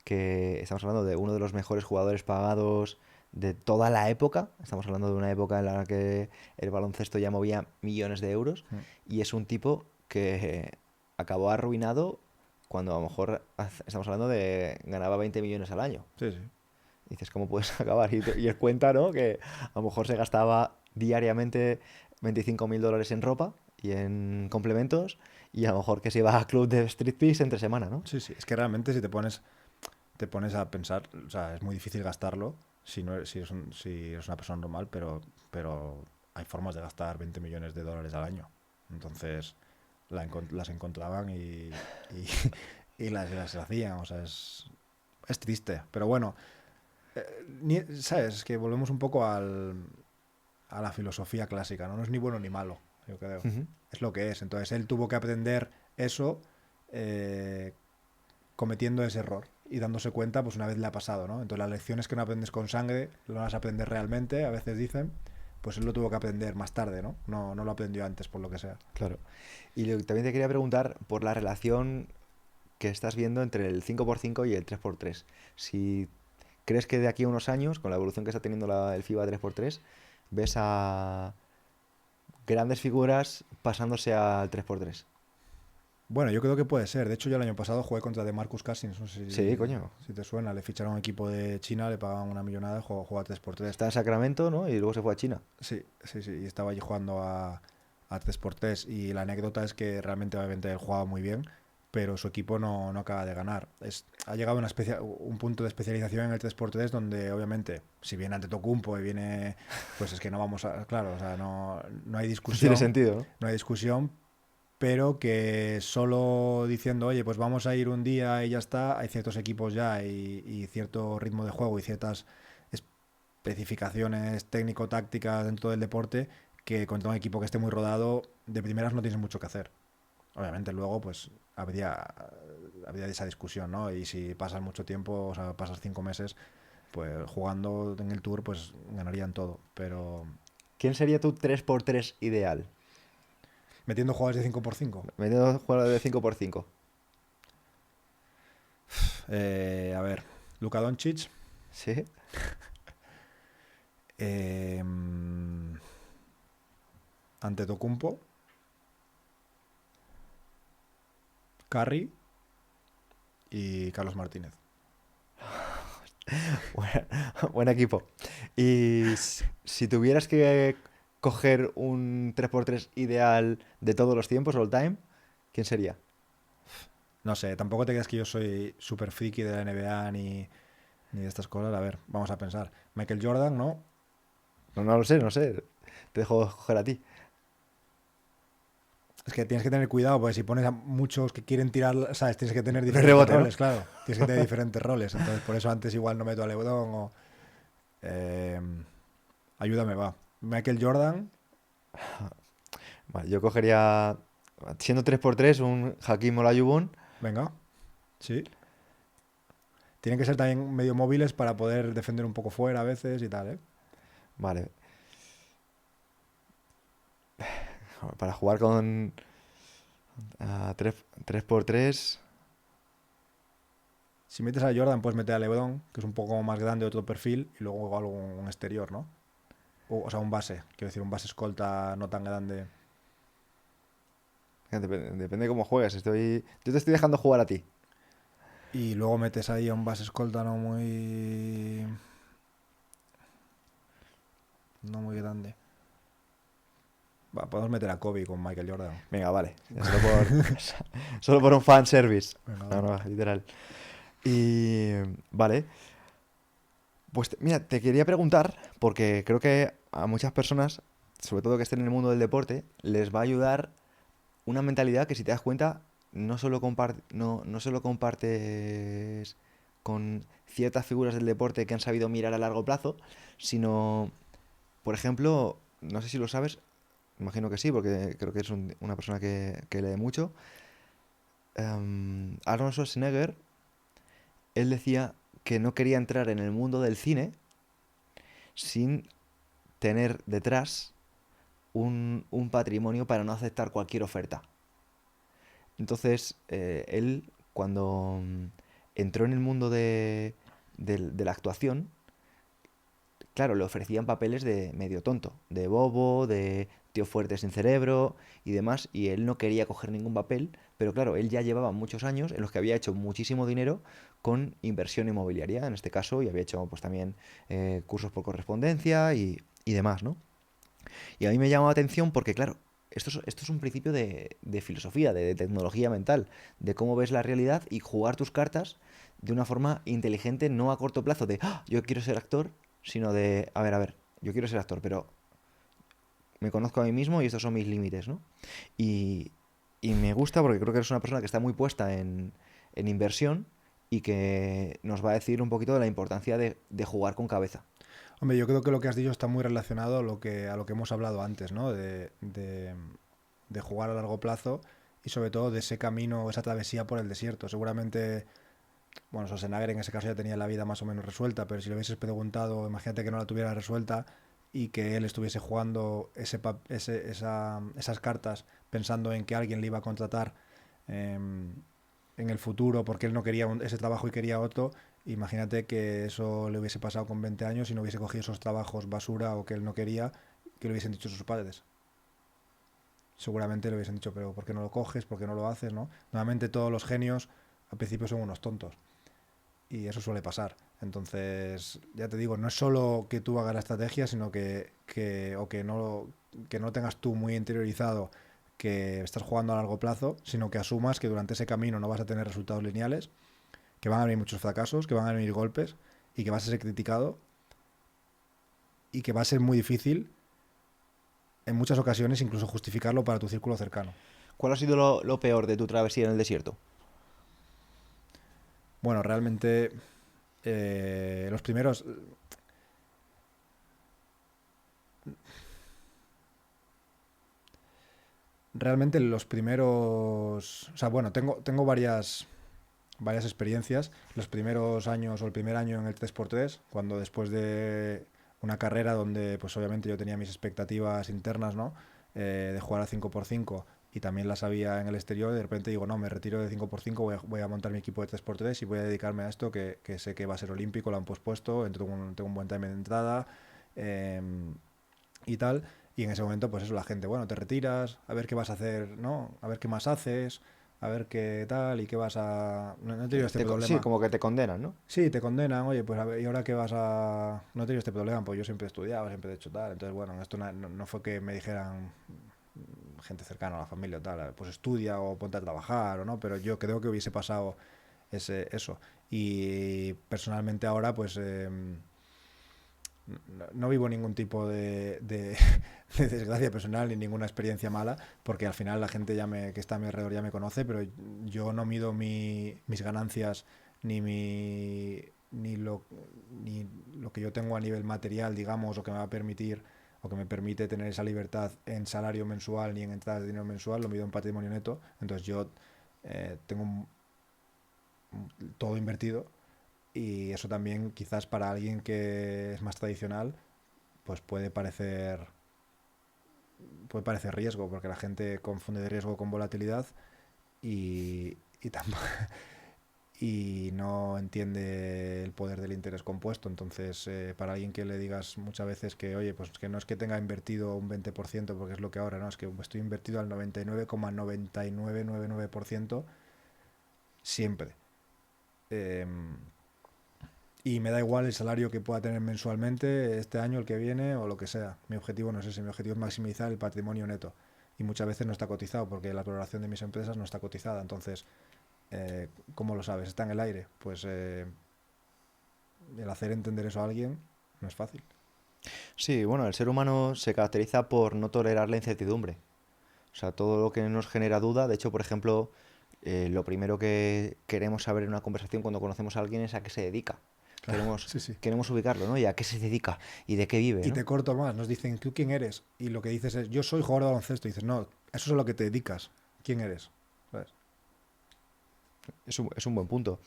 que estamos hablando de uno de los mejores jugadores pagados de toda la época. Estamos hablando de una época en la que el baloncesto ya movía millones de euros Mm. y es un tipo que acabó arruinado cuando a lo mejor estamos hablando de ganaba 20 millones al año. Sí, sí. Dices, ¿cómo puedes acabar? Y él cuenta, ¿no? Que a lo mejor se gastaba diariamente 25.000 dólares en ropa y en complementos y a lo mejor que se iba a club de striptease entre semana, ¿no? Sí, sí. Es que realmente si te pones a pensar, o sea, es muy difícil gastarlo si eres una persona normal, pero hay formas de gastar 20 millones de dólares al año. Entonces, las encontraban y las hacían. O sea, es triste. Pero bueno, ¿sabes? Es que volvemos un poco a la filosofía clásica, ¿no? No es ni bueno ni malo, yo creo. Ujú. Es lo que es. Entonces, él tuvo que aprender eso eh, cometiendo ese error y dándose cuenta, pues una vez le ha pasado, ¿no? Entonces las lecciones que no aprendes con sangre, no las aprendes realmente, a veces dicen, pues él lo tuvo que aprender más tarde, ¿no? No lo aprendió antes, por lo que sea. Claro. Y también te quería preguntar por la relación que estás viendo entre el 5x5 y el 3x3. Si crees que de aquí a unos años, con la evolución que está teniendo el FIBA 3x3, ves a grandes figuras pasándose al 3x3. Bueno, yo creo que puede ser. De hecho, yo el año pasado jugué contra DeMarcus Cousins, no sé Sí, coño. si te suena. Le ficharon a un equipo de China, le pagaban una millonada y jugaba 3x3. Está en Sacramento, ¿no? Y luego se fue a China. Sí, sí, sí. Y estaba allí jugando a 3x3. Y la anécdota es que realmente, obviamente, él jugaba muy bien, pero su equipo no acaba de ganar. Ha llegado a un punto de especialización en el 3x3 donde, obviamente, si viene Antetokounmpo y viene, pues es que no vamos a. Claro, o sea, no hay No tiene discusión. sentido, ¿no? No hay discusión, pero que solo diciendo, oye, pues vamos a ir un día y ya está, hay ciertos equipos ya y cierto ritmo de juego y ciertas especificaciones técnico-tácticas dentro del deporte que contra un equipo que esté muy rodado, de primeras no tienes mucho que hacer. Obviamente luego pues habría esa discusión, ¿no? Y si pasas mucho tiempo, o sea, pasas 5 meses, pues jugando en el Tour, pues ganarían todo. Pero ¿Quién sería tu 3x3 ideal? metiendo jugadores de 5x5, Metiendo jugadores de 5x5. a ver, Luka Doncic, ¿Sí? eh, Antetokounmpo, Curry y Carlos Martínez. Buen equipo. Y si tuvieras que coger un 3x3 ideal de todos los tiempos, all time, ¿quién sería? No sé, tampoco te creas que yo soy súper friki de la NBA ni de estas cosas. A ver, vamos a pensar. Michael Jordan, ¿no? No, no lo sé, no sé. Te dejo coger a ti. Es que tienes que tener cuidado, porque si pones a muchos que quieren tirar, ¿sabes? Tienes que tener No hay diferentes rebote, ¿no? roles, claro. Tienes que tener diferentes roles. Entonces, por eso antes igual no meto a LeBron o... eh, ayúdame, va. Michael Jordan, Vale, yo cogería, siendo 3x3, un Hakim Olajuwon. venga, sí. Tienen que ser también medio móviles para poder defender un poco fuera a veces y tal, ¿eh? Vale. Para jugar con 3x3. Si metes a Jordan, puedes meter a LeBron, que es un poco más grande, otro perfil, y luego algún exterior, ¿no? O sea, un base, quiero decir, un base escolta no tan grande. Depende de cómo juegues. Yo te estoy dejando jugar a ti. Y luego metes ahí a un base escolta no muy grande. Va, podemos meter a Kobe con Michael Jordan. Venga, vale. Ya solo por un fan service. Venga, No, va. no, literal. Y vale. Pues mira, te quería preguntar, porque creo que a muchas personas, sobre todo que estén en el mundo del deporte, les va a ayudar una mentalidad que si te das cuenta, no solo compartes con ciertas figuras del deporte que han sabido mirar a largo plazo, sino, por ejemplo, no sé si lo sabes, imagino que sí, porque creo que es una persona que lee mucho. Arnold Schwarzenegger, él decía que no quería entrar en el mundo del cine sin tener detrás un patrimonio para no aceptar cualquier oferta. Entonces, él, cuando entró en el mundo de la actuación, claro, le ofrecían papeles de medio tonto, de bobo, de tío fuerte sin cerebro y demás, y él no quería coger ningún papel, pero claro, él ya llevaba muchos años en los que había hecho muchísimo dinero con inversión inmobiliaria, en este caso, y había hecho pues también cursos por correspondencia y demás, ¿no? Y a mí me llama la atención porque, claro, esto es un principio de filosofía, de tecnología mental, de cómo ves la realidad y jugar tus cartas de una forma inteligente, no a corto plazo, de "Ah, yo quiero ser actor", sino de, a ver, yo quiero ser actor, pero me conozco a mí mismo y estos son mis límites, ¿no? Y, y me gusta porque creo que eres una persona que está muy puesta en inversión y que nos va a decir un poquito de la importancia de jugar con cabeza. Hombre, yo creo que lo que has dicho está muy relacionado a lo que hemos hablado antes, ¿no? De jugar a largo plazo y sobre todo de ese camino, esa travesía por el desierto. Seguramente, bueno, Schwarzenegger en ese caso ya tenía la vida más o menos resuelta, pero si le hubieses preguntado, imagínate que no la tuviera resuelta y que él estuviese jugando esas cartas pensando en que alguien le iba a contratar em, en el futuro porque él no quería ese trabajo y quería otro. Imagínate que eso le hubiese pasado con 20 años y no hubiese cogido esos trabajos basura o que él no quería, que le hubiesen dicho sus padres. Seguramente le hubiesen dicho, pero ¿por qué no lo coges? ¿Por qué no lo haces? ¿No? Normalmente todos los genios al principio son unos tontos y eso suele pasar. Entonces, ya te digo, no es solo que tú hagas la estrategia, sino o que no tengas tú muy interiorizado que estás jugando a largo plazo, sino que asumas que durante ese camino no vas a tener resultados lineales, que van a venir muchos fracasos, que van a venir golpes y que vas a ser criticado y que va a ser muy difícil en muchas ocasiones incluso justificarlo para tu círculo cercano. ¿Cuál ha sido lo peor de tu travesía en el desierto? Bueno, realmente los primeros... Realmente los primeros... O sea, bueno, tengo varias experiencias. Los primeros años o el primer año en el 3x3 cuando después de una carrera donde pues obviamente yo tenía mis expectativas internas, ¿no? De jugar a 5x5 y también las había en el exterior, de repente digo, no, me retiro de 5x5, voy a montar mi equipo de 3x3 y voy a dedicarme a esto que sé que va a ser olímpico, lo han pospuesto, tengo un buen time de entrada eh, y tal. Y en ese momento, pues eso, la gente, bueno, te retiras, a ver qué vas a hacer, ¿no? A ver qué más haces, a ver qué tal y qué vas a... No, no he tenido este Sí, problema. como que te condenan, ¿no? Sí, te condenan, oye, pues a ver, ¿y ahora qué vas a...? No he tenido este problema, pues yo siempre he estudiado, siempre he hecho tal. Entonces, bueno, esto no fue que me dijeran gente cercana a la familia o tal, pues estudia o ponte a trabajar o no, pero yo creo que hubiese pasado eso. Y personalmente ahora, pues no vivo ningún tipo de desgracia personal ni ninguna experiencia mala, porque al final la gente que está a mi alrededor ya me conoce, pero yo no mido mis ganancias ni mi ni lo, ni lo que yo tengo a nivel material, digamos, o que me va a permitir o que me permite tener esa libertad en salario mensual ni en entradas de dinero mensual, lo mido en patrimonio neto. Entonces yo tengo todo invertido y eso también quizás para alguien que es más tradicional pues puede parecer riesgo, porque la gente confunde de riesgo con volatilidad y, y no entiende el poder del interés compuesto. Entonces, para alguien que le digas muchas veces que, oye, pues que no es que tenga invertido un 20%, porque es lo que ahora, ¿no? Es que estoy invertido al 99,9999% siempre. Eh, y me da igual el salario que pueda tener mensualmente este año, el que viene o lo que sea. Mi objetivo no es ese, mi objetivo es maximizar el patrimonio neto. Y muchas veces no está cotizado porque la valoración de mis empresas no está cotizada. Entonces, ¿cómo lo sabes? ¿Está en el aire? Pues el hacer entender eso a alguien no es fácil. Sí, bueno, el ser humano se caracteriza por no tolerar la incertidumbre. O sea, todo lo que nos genera duda, de hecho, por ejemplo, lo primero que queremos saber en una conversación cuando conocemos a alguien es a qué se dedica. Claro, Queremos, sí, sí. queremos ubicarlo, ¿no? Y a qué se dedica y de qué vive, Y ¿no? te corto más, nos dicen, ¿tú quién eres? Y lo que dices es, yo soy jugador de baloncesto. Y dices, no, eso es a lo que te dedicas. ¿Quién eres? ¿Sabes? Es un buen punto.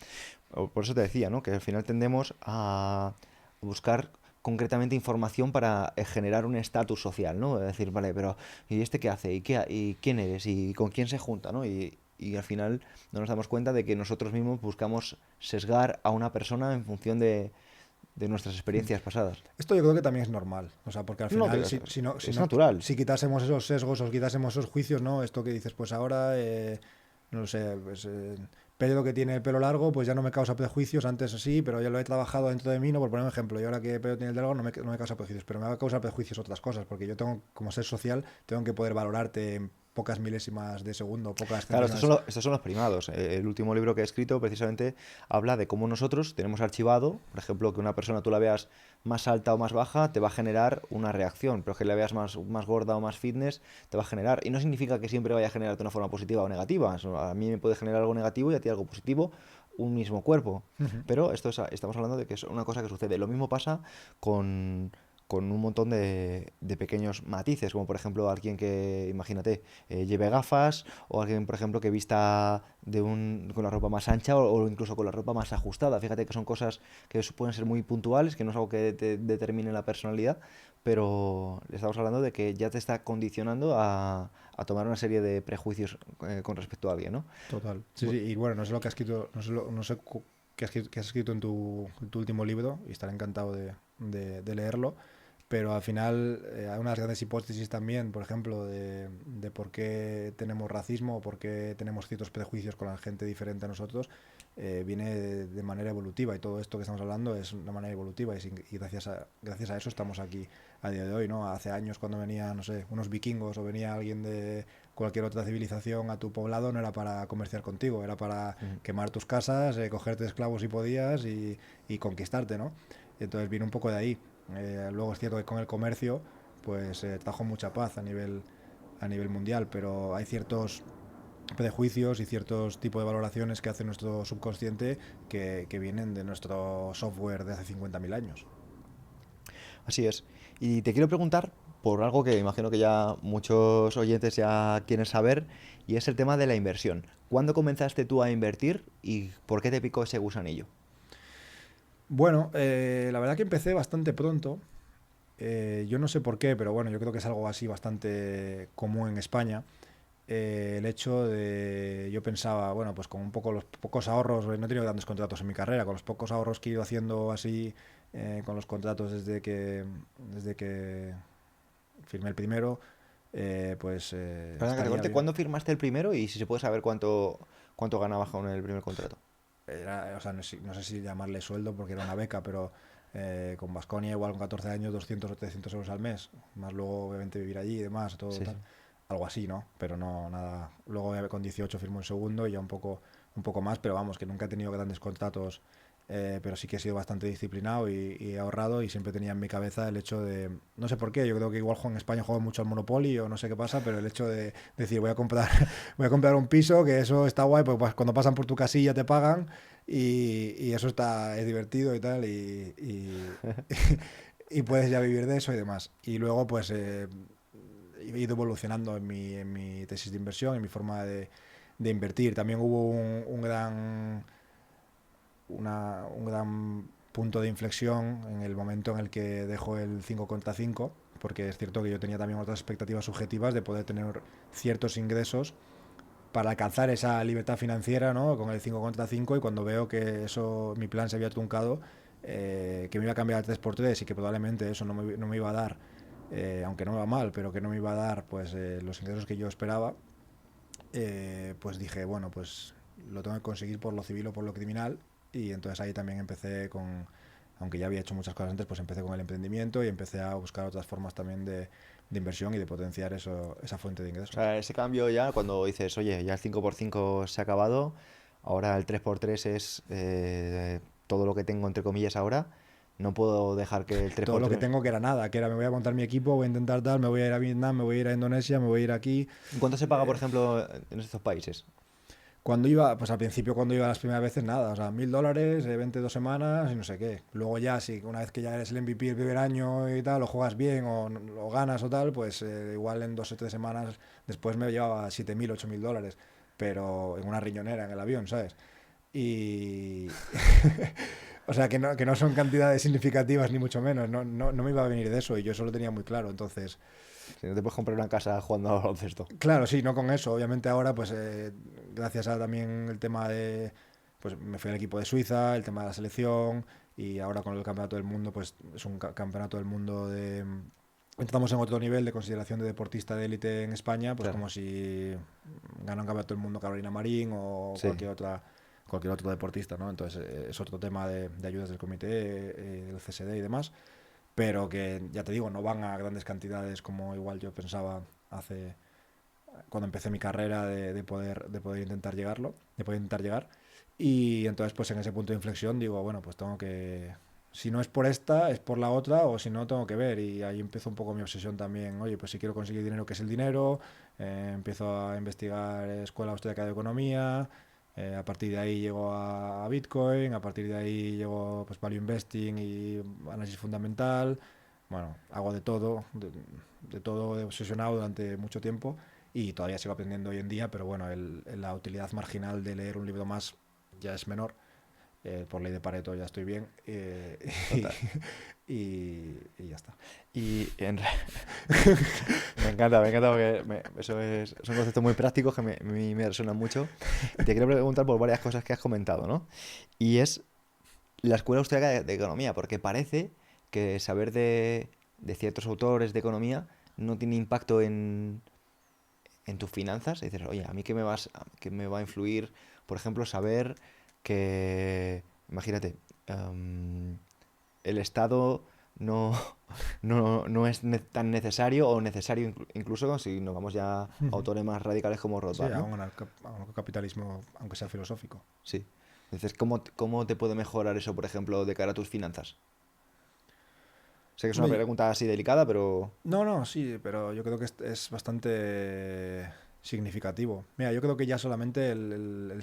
Por eso te decía, ¿no? Que al final tendemos a buscar concretamente información para generar un estatus social, ¿no? Es decir, vale, pero ¿y este qué hace? ¿Y quién eres? ¿Y con quién se junta? ¿No? Y al final no nos damos cuenta de que nosotros mismos buscamos sesgar a una persona en función de nuestras experiencias pasadas. Esto yo creo que también es normal, o sea, porque al No, final, es natural. si quitásemos esos sesgos o quitásemos esos juicios, ¿no? Esto que dices, pues ahora, no lo sé, pues Pedro que tiene el pelo largo, pues ya no me causa prejuicios, antes sí, pero ya lo he trabajado dentro de mí, no por poner un ejemplo, y ahora que Pedro tiene el largo no me causa prejuicios, pero me va a causar prejuicios otras cosas, porque yo tengo, como ser social, tengo que poder valorarte en pocas milésimas de segundo, pocas Claro, centésimas. estos son los primados. El último libro que he escrito precisamente habla de cómo nosotros tenemos archivado, por ejemplo, que una persona tú la veas más alta o más baja, te va a generar una reacción, pero que la veas más gorda o más fitness, te va a generar. Y no significa que siempre vaya a generarte una forma positiva o negativa. A mí me puede generar algo negativo y a ti algo positivo, un mismo cuerpo. Ujú. Pero estamos hablando de que es una cosa que sucede. Lo mismo pasa con, con un montón de pequeños matices, como por ejemplo alguien que, imagínate, lleve gafas, o alguien, por ejemplo, que vista con la ropa más ancha o incluso con la ropa más ajustada. Fíjate que son cosas que pueden ser muy puntuales, que no es algo que te determine la personalidad, pero estamos hablando de que ya te está condicionando a tomar una serie de prejuicios con respecto a alguien, ¿no? Total. Sí, sí, y bueno, no sé lo que has escrito, no sé qué has escrito en tu último libro, y estaré encantado de leerlo, pero al final hay unas grandes hipótesis también, por ejemplo, de por qué tenemos racismo o por qué tenemos ciertos prejuicios con la gente diferente a nosotros, viene de manera evolutiva, y todo esto que estamos hablando es una manera evolutiva, y gracias a eso estamos aquí a día de hoy, ¿no? Hace años cuando venían, no sé, unos vikingos o venía alguien de cualquier otra civilización a tu poblado, no era para comerciar contigo, era para Ujú. quemar tus casas, cogerte esclavos si podías y conquistarte, ¿no? Y entonces viene un poco de ahí. Luego es cierto que con el comercio pues trajo mucha paz a nivel mundial, pero hay ciertos prejuicios y ciertos tipos de valoraciones que hace nuestro subconsciente que vienen de nuestro software de hace 50.000 años. Así es. Y te quiero preguntar por algo que imagino que ya muchos oyentes ya quieren saber, y es el tema de la inversión. ¿Cuándo comenzaste tú a invertir y por qué te picó ese gusanillo? Bueno, la verdad que empecé bastante pronto. Yo no sé por qué, pero bueno, yo creo que es algo así bastante común en España. El hecho de, yo pensaba, bueno, pues con un poco los pocos ahorros, no he tenido grandes contratos en mi carrera, con los pocos ahorros que he ido haciendo así, con los contratos desde que firmé el primero, pues Perdona que te estaría corte, bien. ¿cuándo firmaste el primero y si se puede saber cuánto ganabas con el primer contrato? O sea, no sé si llamarle sueldo porque era una beca, pero con Baskonia igual con 14 años 200 o 300 euros al mes, más luego obviamente vivir allí y demás, todo Sí, sí. tal. Algo así, ¿no? Pero no, nada. Luego con 18 firmó el segundo y ya un poco más, pero vamos, que nunca he tenido grandes contratos, pero sí que he sido bastante disciplinado y he ahorrado, y siempre tenía en mi cabeza el hecho de, no sé por qué, yo creo que igual en España juego mucho al Monopoly o no sé qué pasa, pero el hecho de decir voy a comprar, voy a comprar un piso, que eso está guay, porque pues, cuando pasan por tu casilla te pagan y eso es divertido y tal, y puedes ya vivir de eso y demás. Y luego pues he ido evolucionando en mi tesis de inversión, en mi forma de invertir. También hubo un gran punto de inflexión en el momento en el que dejó el 5 contra 5, porque es cierto que yo tenía también otras expectativas subjetivas de poder tener ciertos ingresos para alcanzar esa libertad financiera, ¿no? Con el 5 contra 5, y cuando veo que eso, mi plan se había truncado, que me iba a cambiar al 3x3 y que probablemente eso no me iba a dar, aunque no me va mal, pero que no me iba a dar pues los ingresos que yo esperaba, pues dije, bueno, pues lo tengo que conseguir por lo civil o por lo criminal, y entonces ahí también empecé aunque ya había hecho muchas cosas antes, pues empecé con el emprendimiento y empecé a buscar otras formas también de inversión y de potenciar esa fuente de O ingresos. sea, ese cambio ya cuando dices, oye, ya el 5x5 se ha acabado, ahora el 3x3 es todo lo que tengo entre comillas ahora, no puedo dejar que el Todo lo que 3x3... tengo que era nada, que era me voy a montar mi equipo, voy a intentar tal, me voy a ir a Vietnam, me voy a ir a Indonesia, me voy a ir aquí. ¿En cuánto se paga, por ejemplo, en estos países? Cuando iba, pues al principio cuando iba las primeras veces nada, o sea, $1.000, 22 semanas y no sé qué. Luego ya, si una vez que ya eres el MVP el primer año y tal, o juegas bien o ganas o tal, pues igual en 2 o 3 semanas después me llevaba 7.000, $8.000, pero en una riñonera en el avión, ¿sabes? Y O sea, que no son cantidades significativas ni mucho menos. No, no, no me iba a venir de eso y yo eso lo tenía muy claro. Entonces, Si no te puedes comprar una casa jugando al baloncesto. claro, sí, no con eso. Obviamente ahora, pues gracias a también el tema de, pues me fui al equipo de Suiza, el tema de la selección y ahora con el campeonato del mundo, pues es un campeonato del mundo de... Estamos en otro nivel de consideración de deportista de élite en España, pues Claro, como si gana un campeonato del mundo Carolina Marín o sí, cualquier otro deportista, ¿no? Entonces es otro tema de ayudas del comité, del CSD y demás, pero que ya te digo, no van a grandes cantidades como igual yo pensaba hace cuando empecé mi carrera de poder intentar llegarlo, de poder intentar llegar. Y entonces pues en ese punto de inflexión digo, bueno, pues tengo que, si no es por esta, es por la otra, o si no, tengo que ver. Y ahí empezó un poco mi obsesión también. Oye, pues si quiero conseguir dinero, ¿qué es el dinero? Empiezo a investigar Escuela Austríaca de Economía. A partir de ahí llego a Bitcoin, a partir de ahí llego pues Value Investing y análisis fundamental. Bueno, hago de todo obsesionado durante mucho tiempo y todavía sigo aprendiendo hoy en día, pero bueno, la utilidad marginal de leer un libro más ya es menor. Por ley de Pareto ya estoy bien total. y ya está. Y en re- me encanta porque son conceptos muy prácticos que me resuenan mucho. Y te quiero preguntar por varias cosas que has comentado, ¿no? Y es la Escuela Austríaca de Economía, porque parece que saber de ciertos autores de economía no tiene impacto en tus finanzas. Y dices, oye, ¿a mí qué me va a influir, por ejemplo, saber que, imagínate, el Estado no, no es tan necesario o necesario incluso si nos vamos ya a autores más radicales como Sí, Rothbard, a ¿no? a un capitalismo, aunque sea filosófico. Sí. Entonces, ¿cómo te puede mejorar eso, por ejemplo, de cara a tus finanzas? Sé que es una Hombre, pregunta así delicada, pero no, no, sí, pero yo creo que es bastante significativo. Mira, yo creo que ya solamente el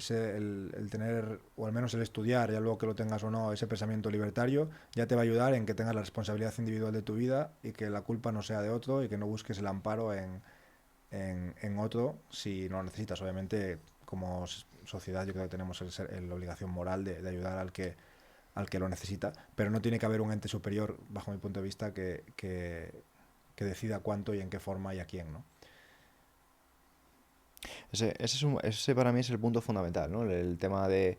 tener, o al menos el estudiar, ya luego que lo tengas o no, ese pensamiento libertario, ya te va a ayudar en que tengas la responsabilidad individual de tu vida y que la culpa no sea de otro y que no busques el amparo en otro si no lo necesitas. Obviamente, como sociedad, yo creo que tenemos la obligación moral de ayudar al que lo necesita, pero no tiene que haber un ente superior, bajo mi punto de vista, que decida cuánto y en qué forma y a quién, ¿no? ese para mí es el punto fundamental, ¿no? El tema de,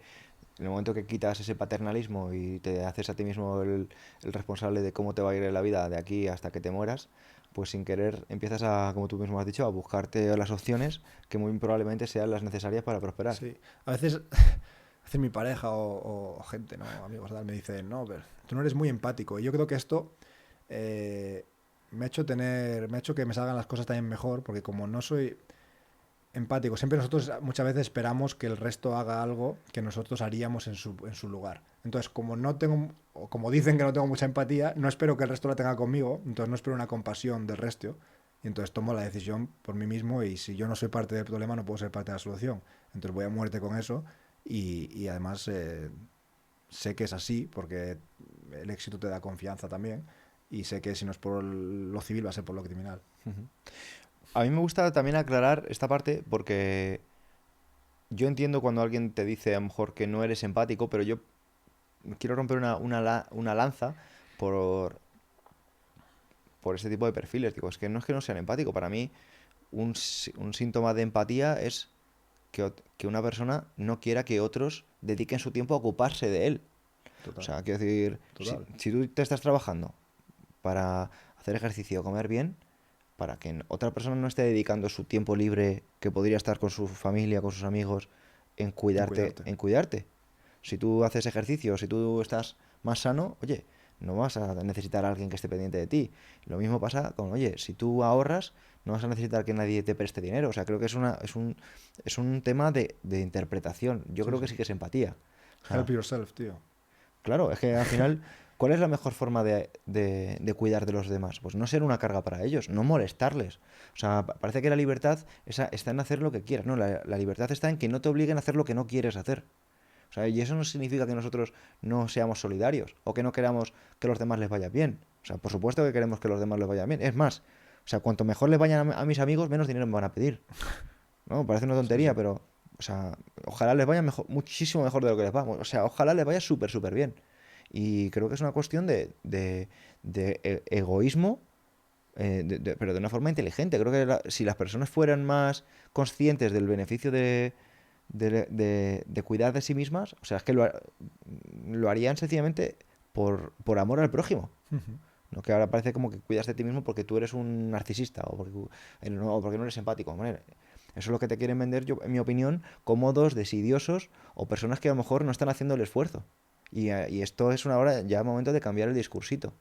en el momento que quitas ese paternalismo y te haces a ti mismo el responsable de cómo te va a ir en la vida de aquí hasta que te mueras, pues sin querer empiezas a, como tú mismo has dicho, a buscarte las opciones que muy probablemente sean las necesarias para prosperar. Sí, a veces, a veces mi pareja o gente, ¿no? Amigos, tal, me dicen, no, pero tú no eres muy empático. Y yo creo que esto eh, me ha hecho que me salgan las cosas también mejor, porque como no soy, empático. Siempre nosotros muchas veces esperamos que el resto haga algo que nosotros haríamos en su lugar. Entonces, como no tengo, o como dicen que no tengo mucha empatía, no espero que el resto la tenga conmigo, entonces no espero una compasión del resto, y entonces tomo la decisión por mí mismo y si yo no soy parte del problema no puedo ser parte de la solución. Entonces voy a muerte con eso y además sé que es así porque el éxito te da confianza también y sé que si no es por lo civil va a ser por lo criminal. Ujú. A mí me gusta también aclarar esta parte porque yo entiendo cuando alguien te dice a lo mejor que no eres empático, pero yo quiero romper una lanza por, por ese tipo de perfiles. Digo, es que no sean empáticos. Para mí, un síntoma de empatía es que una persona no quiera que otros dediquen su tiempo a ocuparse de él. O Total, sea, quiero decir, total. si tú te estás trabajando para hacer ejercicio, comer bien, para que otra persona no esté dedicando su tiempo libre que podría estar con su familia, con sus amigos, En cuidarte. en cuidarte. Si tú haces ejercicio, si tú estás más sano, oye, no vas a necesitar a alguien que esté pendiente de ti. Lo mismo pasa con, oye, si tú ahorras, no vas a necesitar que nadie te preste dinero. O sea, creo que es un tema de interpretación. Yo Sí, creo sí. que sí que es empatía. O Help sea, yourself, tío. claro, es que al final, ¿cuál es la mejor forma de cuidar de los demás? Pues no ser una carga para ellos, no molestarles. O sea, parece que la libertad está en hacer lo que quieras, ¿no? La libertad está en que no te obliguen a hacer lo que no quieres hacer. O sea, y eso no significa que nosotros no seamos solidarios o que no queramos que los demás les vaya bien. O sea, por supuesto que queremos que los demás les vaya bien. Es más, o sea, cuanto mejor les vayan a mis amigos, menos dinero me van a pedir. ¿No? Parece una Sí, sí. tontería, pero, o sea, ojalá les vaya mejor, muchísimo mejor de lo que les va. O sea, ojalá les vaya súper, súper bien. Y creo que es una cuestión de egoísmo, pero de una forma inteligente. Creo que si las personas fueran más conscientes del beneficio de cuidar de sí mismas, o sea, es que lo harían sencillamente por amor al prójimo. Ujú. ¿No? Que ahora parece como que cuidas de ti mismo porque tú eres un narcisista o porque no eres empático. Hombre, eso es lo que te quieren vender, yo, en mi opinión, cómodos, desidiosos o personas que a lo mejor no están haciendo el esfuerzo. Y esto es una hora ya momento de cambiar el discursito.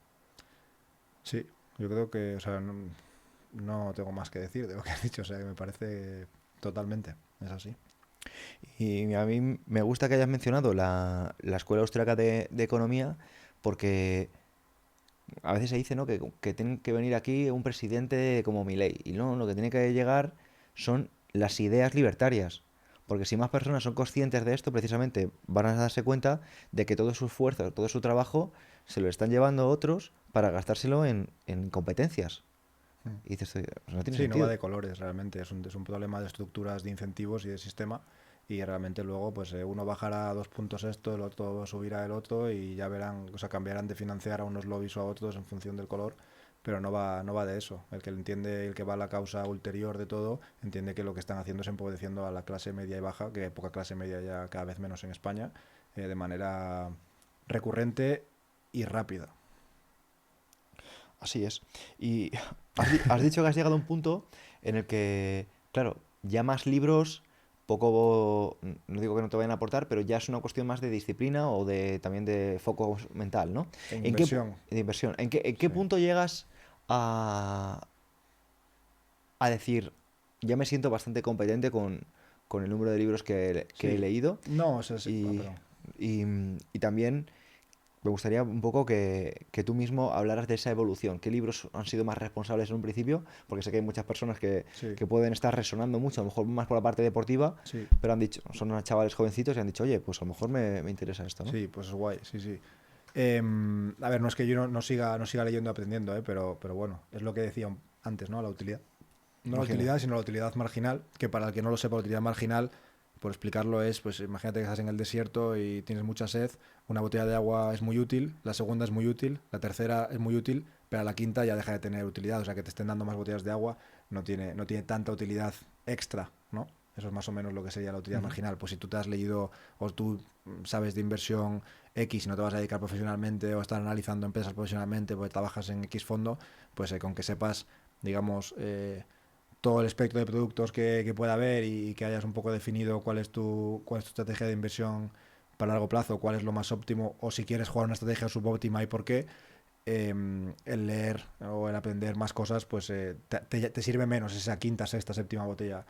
Sí, yo creo que, o sea, no tengo más que decir de lo que has dicho, o sea, que me parece totalmente, es así. Y a mí me gusta que hayas mencionado la Escuela Austriaca de Economía porque a veces se dice, ¿no? que tiene que venir aquí un presidente como Milei. Y no, lo que tiene que llegar son las ideas libertarias. Porque si más personas son conscientes de esto, precisamente van a darse cuenta de que todo su esfuerzo, todo su trabajo, se lo están llevando otros para gastárselo en competencias. Mm. Y dices, "Oye, pues no tiene Sí, no va sentido". de colores realmente, es un problema de estructuras, de incentivos y de sistema y realmente luego pues uno bajará 2 puntos esto, el otro subirá el otro y ya verán, o sea, cambiarán de financiar a unos lobbies o a otros en función del color, pero no va de eso. El que entiende, el que va a la causa ulterior de todo, entiende que lo que están haciendo es empobreciendo a la clase media y baja, que hay poca clase media ya cada vez menos en España, de manera recurrente y rápida. Así es. Y has dicho que has llegado a un punto en el que, claro, ya más libros, poco, no digo que no te vayan a aportar, pero ya es una cuestión más de disciplina o de también de foco mental, ¿no? En ¿ inversión, de inversión. ¿En qué sí. punto llegas a, a decir, ya me siento bastante competente con el número de libros que he Sí, leído no, o sea, sí. Ah, y, perdón. y también me gustaría un poco que tú mismo hablaras de esa evolución. ¿Qué libros han sido más responsables en un principio? Porque sé que hay muchas personas Sí, que pueden estar resonando mucho, a lo mejor más por la parte deportiva, sí. pero han dicho, son unos chavales jovencitos y han dicho, oye, pues a lo mejor me interesa esto, ¿no? Sí, pues es guay, sí, sí. A ver, no es que yo no siga leyendo y aprendiendo, pero bueno, es lo que decía antes, ¿no? La utilidad. No la Imagínate. utilidad, sino la utilidad marginal, que para el que no lo sepa, la utilidad marginal, por explicarlo es, pues imagínate que estás en el desierto y tienes mucha sed, una botella de agua es muy útil, la segunda es muy útil, la tercera es muy útil, pero a la quinta ya deja de tener utilidad, o sea que te estén dando más botellas de agua no tiene tanta utilidad extra, ¿no? Eso es más o menos lo que sería la utilidad Ujú. marginal. Pues si tú te has leído o tú sabes de inversión X y no te vas a dedicar profesionalmente o estar analizando empresas profesionalmente porque trabajas en X fondo, pues con que sepas, digamos, todo el espectro de productos que pueda haber y que hayas un poco definido cuál es tu estrategia de inversión para largo plazo, cuál es lo más óptimo o si quieres jugar una estrategia subóptima y por qué, el leer o el aprender más cosas, pues te sirve menos esa quinta, sexta, séptima botella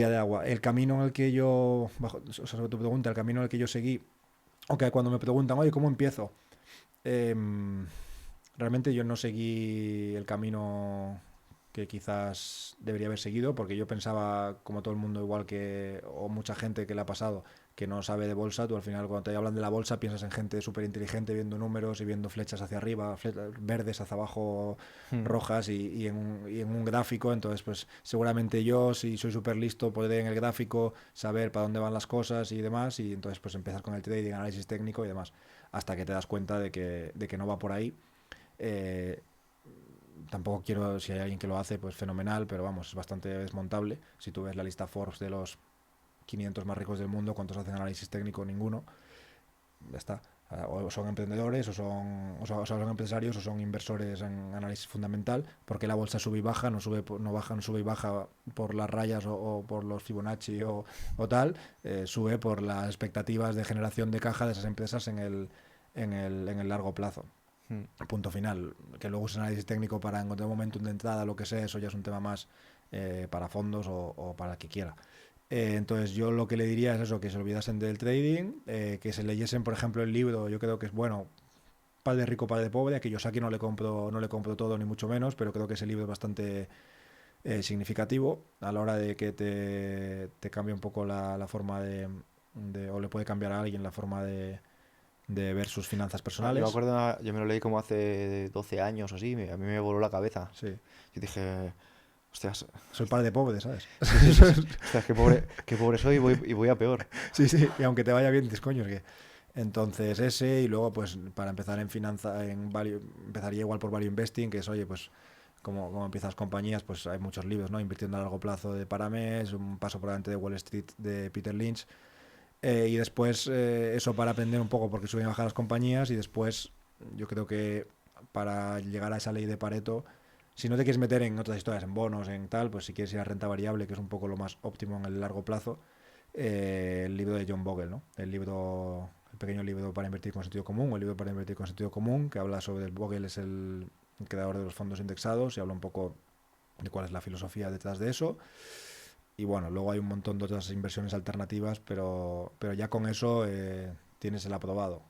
de agua. El camino en el que yo, o sea, sobre tu pregunta, el camino en el que yo seguí, aunque cuando me preguntan, oye, ¿cómo empiezo? Em, Realmente yo no seguí el camino que quizás debería haber seguido, porque yo pensaba, como todo el mundo, igual que, o mucha gente que le ha pasado, que no sabe de bolsa, tú al final cuando te hablan de la bolsa piensas en gente súper inteligente viendo números y viendo flechas hacia arriba, flechas verdes hacia abajo, Mm. rojas y en un gráfico, entonces pues seguramente yo, si soy súper listo, podré en el gráfico saber para dónde van las cosas y demás, y entonces pues empezar con el trading, análisis técnico y demás, hasta que te das cuenta de que no va por ahí. Eh, Tampoco quiero, si hay alguien que lo hace, pues fenomenal, pero vamos, es bastante desmontable. Si tú ves la lista Forbes de los 500 más ricos del mundo, ¿cuántos hacen análisis técnico? Ninguno. Ya está. O son emprendedores, o son empresarios, o son inversores en análisis fundamental, porque la bolsa sube y baja, no sube, no baja, no sube y baja por las rayas o por los Fibonacci o tal, sube por las expectativas de generación de caja de esas empresas en el largo plazo. Mm. Punto final. Que luego uses análisis técnico para encontrar un momento de entrada, lo que sea, eso ya es un tema más para fondos o para el que quiera. Entonces yo lo que le diría es eso, que se olvidasen del trading, que se leyesen, por ejemplo, el libro, yo creo que es bueno, Padre Rico, Padre Pobre, a Kiyosaki no le compro todo, ni mucho menos, pero creo que ese libro es bastante significativo a la hora de que te cambie un poco la forma o le puede cambiar a alguien la forma de ver sus finanzas Ah, yo me personales. acuerdo, yo me lo leí como hace 12 años o así, a mí me voló la cabeza. Sí, Yo dije, hostias, soy padre pobre, ¿sabes? sí, sí, sí, sí. Ostras, qué pobre soy y voy a peor. Sí, sí, y aunque te vaya bien, dices, coño, es que Entonces ese, y luego pues para empezar en finanza, empezaría igual por Value Investing, que es, oye, pues como empiezas compañías, pues hay muchos libros, ¿no? Invirtiendo a largo plazo de Paramés, Un paso por delante de Wall Street de Peter Lynch. Y después eso para aprender un poco porque suben y bajan las compañías, y después yo creo que para llegar a esa ley de Pareto, si no te quieres meter en otras historias, en bonos, en tal, pues si quieres ir a renta variable, que es un poco lo más óptimo en el largo plazo, el libro de John Bogle, ¿no? El pequeño libro para invertir con sentido común, o el libro para invertir con sentido común, que habla sobre Bogle, es el creador de los fondos indexados, y habla un poco de cuál es la filosofía detrás de eso. Y bueno, luego hay un montón de otras inversiones alternativas, pero ya con eso tienes el aprobado,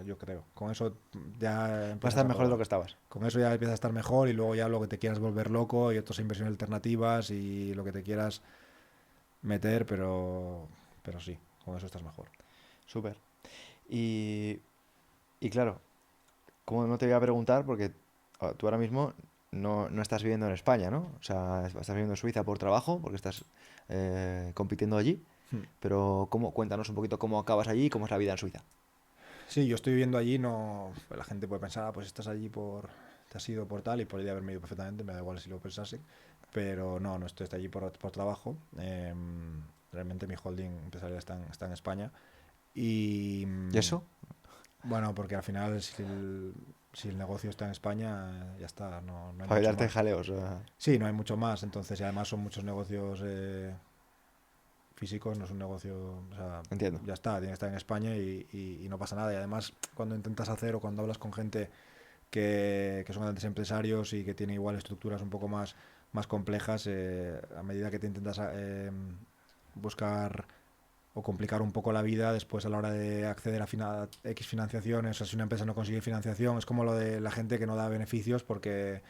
yo creo. Con eso ya Va a empiezas estar a mejor de lo probar. que estabas. Con eso ya empiezas a estar mejor, y luego ya lo que te quieras volver loco y otras inversiones alternativas y lo que te quieras meter, pero sí, con eso estás mejor. Súper. Y, y claro, como no te voy a preguntar, porque tú ahora mismo no estás viviendo en España, ¿no? O sea, estás viviendo en Suiza por trabajo, porque estás compitiendo allí. Hmm. Pero cuéntanos un poquito cómo acabas allí y cómo es la vida en Suiza. Sí, yo estoy viviendo allí, no, la gente puede pensar, pues estás allí te has ido por tal, y podría haberme ido perfectamente, me da igual si lo pensase, pero no estoy allí por trabajo. Realmente mi holding empresarial está en España, y ¿Y eso? bueno, porque al final si el negocio está en España, ya está, no hay Para mucho evitarte más. jaleos. Sí, no hay mucho más, entonces, y además son muchos negocios físicos, no es un negocio, o sea, Entiendo. ya está, tiene que estar en España, y no pasa nada. Y además, cuando intentas hacer, o cuando hablas con gente que son grandes empresarios y que tienen igual estructuras un poco más complejas, a medida que te intentas buscar o complicar un poco la vida después a la hora de acceder a X financiaciones, o sea, si una empresa no consigue financiación, es como lo de la gente que no da beneficios porque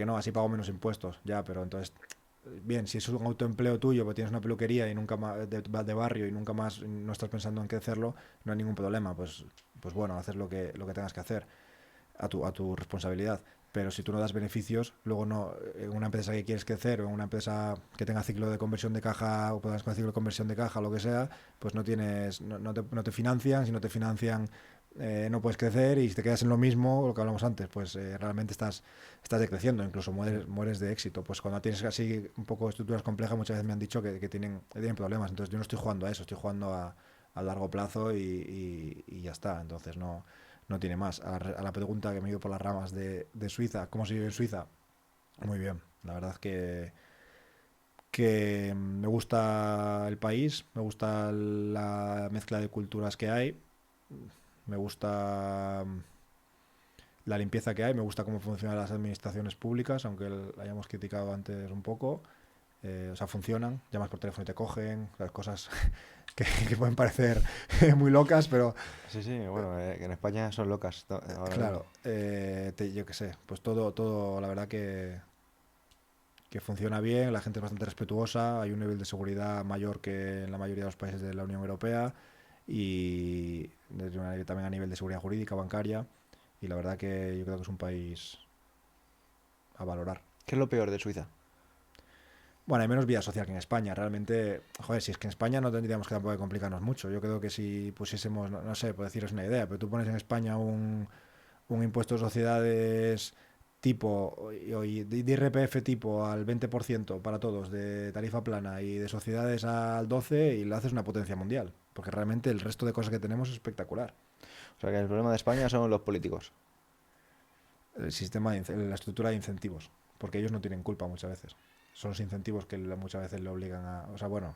no, así pago menos impuestos, ya, pero entonces, bien, si es un autoempleo tuyo, pues tienes una peluquería y nunca más de barrio, y nunca más no estás pensando en crecerlo, no hay ningún problema, pues bueno, haces lo que tengas que hacer a tu responsabilidad. Pero si tú no das beneficios, luego no, en una empresa que quieres crecer, o en una empresa que tenga ciclo de conversión de caja, o puedas con ciclo de conversión de caja, o lo que sea, pues no te financian. Si no te financian, no puedes crecer, y si te quedas en lo mismo, lo que hablamos antes, pues realmente estás decreciendo, incluso mueres de éxito. Pues cuando tienes así un poco estructuras complejas, muchas veces me han dicho que tienen problemas. Entonces yo no estoy jugando a eso, estoy jugando a largo plazo, y ya está. Entonces no tiene más. A la pregunta que me he ido por las ramas de Suiza, ¿cómo se vive en Suiza? Muy bien. La verdad que me gusta el país, me gusta la mezcla de culturas que hay, me gusta la limpieza que hay, me gusta cómo funcionan las administraciones públicas, aunque la hayamos criticado antes un poco. O sea, funcionan, llamas por teléfono y te cogen, las cosas que pueden parecer muy locas, pero Sí, sí, bueno, que en España son locas ahora mismo. claro, yo qué sé, pues todo, la verdad que funciona bien, la gente es bastante respetuosa, hay un nivel de seguridad mayor que en la mayoría de los países de la Unión Europea, y también a nivel de seguridad jurídica, bancaria, y la verdad que yo creo que es un país a valorar. ¿Qué es lo peor de Suiza? Bueno, hay menos vida social que en España. Realmente, joder, si es que en España no tendríamos que tampoco complicarnos mucho. Yo creo que si pusiésemos, no sé, por deciros una idea, pero tú pones en España un impuesto de sociedades tipo, y de IRPF tipo al 20% para todos, de tarifa plana, y de sociedades al 12%, y lo haces una potencia mundial. Porque realmente el resto de cosas que tenemos es espectacular. O sea, que el problema de España son los políticos. La estructura de incentivos. Porque ellos no tienen culpa muchas veces. Son los incentivos que muchas veces le obligan a... O sea, bueno,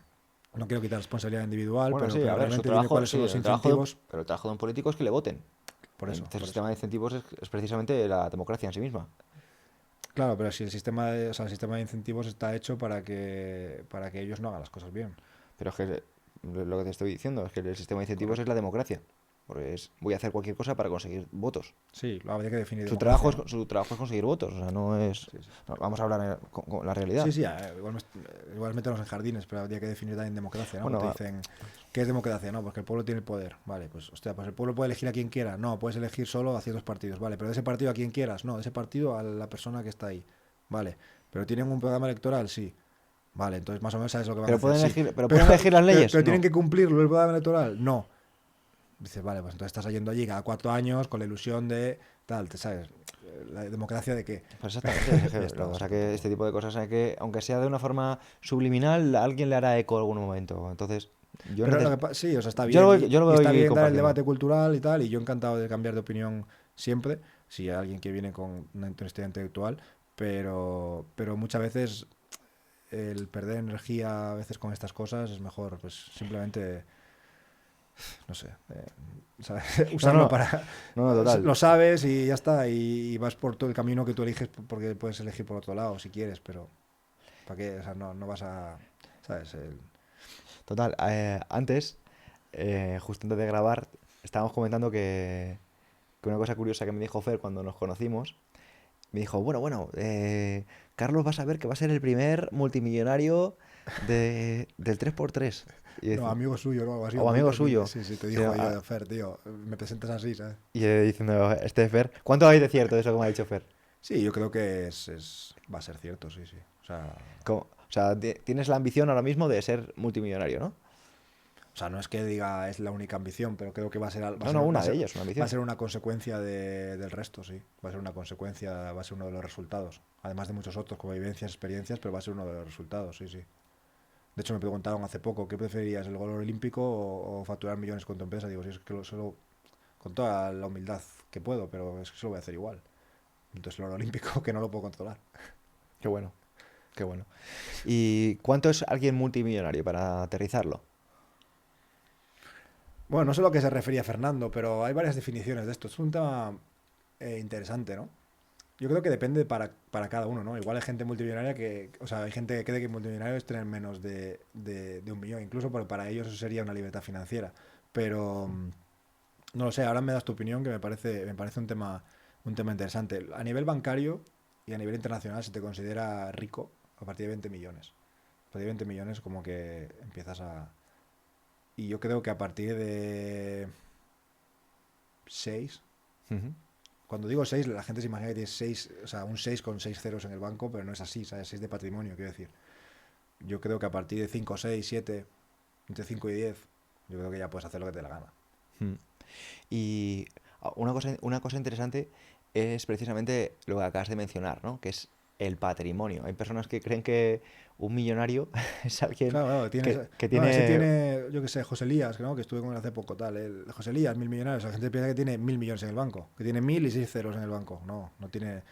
no quiero quitar responsabilidad individual, Bueno, pero, sí, pero a ver, su realmente dime trabajo, cuáles sí, son los incentivos. pero el trabajo de un político es que le voten. Por eso, Entonces, el por eso. sistema de incentivos es precisamente la democracia en sí misma. Claro, pero si el sistema de incentivos está hecho para que ellos no hagan las cosas bien. Pero es que lo que te estoy diciendo es que el sistema de incentivos es Correcto. la democracia. Porque voy a hacer cualquier cosa para conseguir votos. Sí, lo habría que definir Trabajo democracia, es, ¿no? su trabajo es conseguir votos, o sea, no es... Sí, sí. no, vamos a hablar con la realidad. Sí, sí, igual meternos en jardines, pero habría que definir también democracia, ¿no? Bueno, Cuando te dicen, ¿qué es democracia? No, porque el pueblo tiene el poder. Vale, pues, hostia, pues el pueblo puede elegir a quien quiera. No, puedes elegir solo a ciertos partidos. Vale, pero de ese partido a quien quieras. No, de ese partido a la persona que está ahí. Vale, pero ¿tienen un programa electoral? Sí. Vale, entonces más o menos sabes lo que van a hacer. Sí. pero Pero, pueden elegir las pero, leyes, pero tienen no. que cumplirlo el programa electoral. No. dices, vale, pues entonces estás yendo allí cada 4 años con la ilusión de tal, ¿te sabes? La democracia de qué. Pues exactamente. Es que Ya lo está, que o pasa sea, es que tampoco. este tipo de cosas hay que, aunque sea de una forma subliminal, a alguien le hará eco en algún momento. Entonces, Pero sí, o sea, está yo bien yo lo y está voy bien dar el compartiendo. debate cultural y tal, y yo encantado de cambiar de opinión siempre, si hay alguien que viene con una honestidad intelectual, pero muchas veces el perder energía a veces con estas cosas es mejor, pues simplemente, no sé, ¿sabes? No, Usarlo no, para... no, no, total. Lo sabes y ya está, y vas por todo el camino que tú eliges porque puedes elegir por otro lado si quieres, pero ¿para qué? O sea, no vas a... ¿Sabes? Total. Antes, justo antes de grabar, estábamos comentando que una cosa curiosa que me dijo Fer cuando nos conocimos, me dijo, bueno, Carlos vas a ver que va a ser el primer multimillonario del 3x3. Y yo No, diciendo, amigo suyo, ¿no? Algo así, o amigo humilde. suyo. Sí, sí, te Sí, dijo yo, Fer, tío, me presentas así, ¿sabes? y diciendo, este Fer, ¿cuánto hay de cierto de eso que me ha dicho Fer? Sí, yo creo que va a ser cierto, sí, sí. O sea, tienes la ambición ahora mismo de ser multimillonario, ¿no? O sea, no es que diga es la única ambición, pero creo que No, no, una de ellas, una va a ambición. ser una consecuencia del resto, sí. Va a ser una consecuencia, va a ser uno de los resultados. Además de muchos otros, como vivencias, experiencias, pero va a ser uno de los resultados, sí, sí. De hecho, me preguntaron hace poco, ¿qué preferías, el gol olímpico o facturar millones con tu empresa? Digo, sí, es que solo, con toda la humildad que puedo, pero es que se lo voy a hacer igual. Entonces, el oro olímpico que no lo puedo controlar. Qué bueno, qué bueno. ¿Y cuánto es alguien multimillonario para aterrizarlo? Bueno, no sé a lo que se refería Fernando, pero hay varias definiciones de esto. Es un tema interesante, ¿no? Yo creo que depende para cada uno, ¿no? Igual hay gente multimillonaria o sea, hay gente que cree que multimillonario es tener menos de 1 millón, incluso porque para ellos eso sería una libertad financiera. Pero no lo sé, ahora me das tu opinión que me parece un tema interesante. A nivel bancario y a nivel internacional se te considera rico a partir de 20 millones. A partir de 20 millones como que empiezas a... Y yo creo que a partir de 6. Ujú. Cuando digo 6 la gente se imagina que tienes 6, o sea, un 6 con 6 ceros en el banco, pero no es así, ¿sabes? 6 de patrimonio, quiero decir. Yo creo que a partir de 5 6 7 entre 5 y 10 yo creo que ya puedes hacer lo que te dé la gana. Mm. Y una cosa interesante es precisamente lo que acabas de mencionar, ¿no? Que es el patrimonio. Hay personas que creen que un millonario es alguien Claro, claro, tienes... que No, ese tiene... tiene, yo qué sé, José Elías, ¿no? Que estuve con él hace poco, tal. José Elías, 1.000 millonarios. La gente piensa que tiene 1.000 millones en el banco, que tiene 1.000 y 6 ceros en el banco. No, no tiene...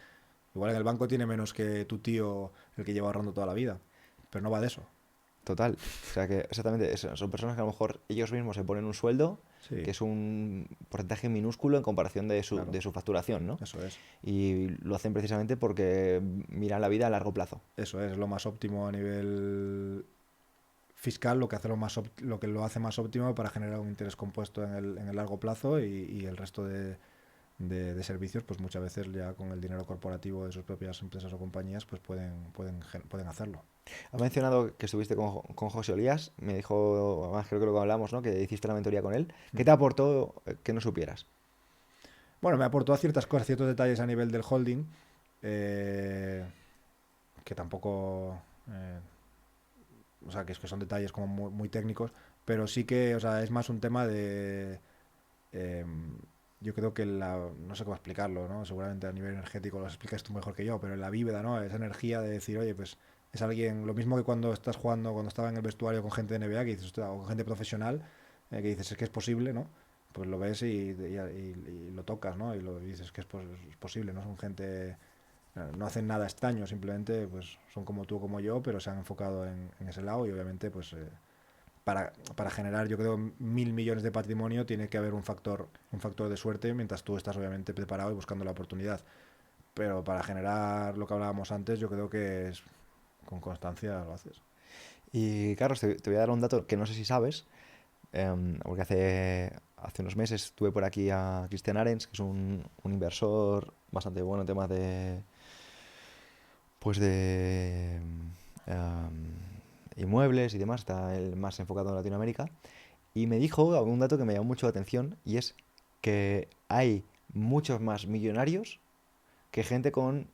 Igual en el banco tiene menos que tu tío, el que lleva ahorrando toda la vida. Pero no va de eso. Total. O sea que exactamente eso. Son personas que a lo mejor ellos mismos se ponen un sueldo Sí, que es un porcentaje minúsculo en comparación claro, de su facturación, ¿no? eso es. Y lo hacen precisamente porque miran la vida a largo plazo. Eso es lo más óptimo a nivel fiscal, lo que hace lo que lo hace más óptimo para generar un interés compuesto en el largo plazo y el resto de servicios, pues muchas veces ya con el dinero corporativo de sus propias empresas o compañías, pues pueden hacerlo. Has mencionado que estuviste con José Olías, me dijo, además creo que lo que hablamos, ¿no? Que hiciste la mentoría con él. ¿Qué te Ujú. aportó que no supieras? Bueno, me aportó a ciertas cosas, ciertos detalles a nivel del holding, eh, que tampoco, o sea, que son detalles como muy, muy técnicos, pero sí que, o sea, es más un tema de, eh, yo creo que no sé cómo explicarlo, ¿no? Seguramente a nivel energético lo explicas tú mejor que yo, pero en la vívida, ¿no? Esa energía de decir, oye, pues es alguien, lo mismo que cuando estás jugando, cuando estaba en el vestuario con gente de NBA, que dices, "Ostras", o con gente profesional, que dices, es que es posible, ¿no? Pues lo ves y lo tocas, ¿no? Y lo dices que es posible, ¿no? Son gente, no hacen nada extraño, simplemente pues son como tú, como yo, pero se han enfocado en ese lado y obviamente pues para generar, yo creo, 1.000 millones de patrimonio tiene que haber un factor de suerte, mientras tú estás obviamente preparado y buscando la oportunidad. Pero para generar lo que hablábamos antes, yo creo que es con constancia lo haces. Y Carlos, te voy a dar un dato que no sé si sabes, porque hace unos meses tuve por aquí a Christian Arens, que es un inversor bastante bueno en temas de, pues de inmuebles y demás, está él más enfocado en Latinoamérica, y me dijo algún dato que me llamó mucho la atención, y es que hay muchos más millonarios que gente con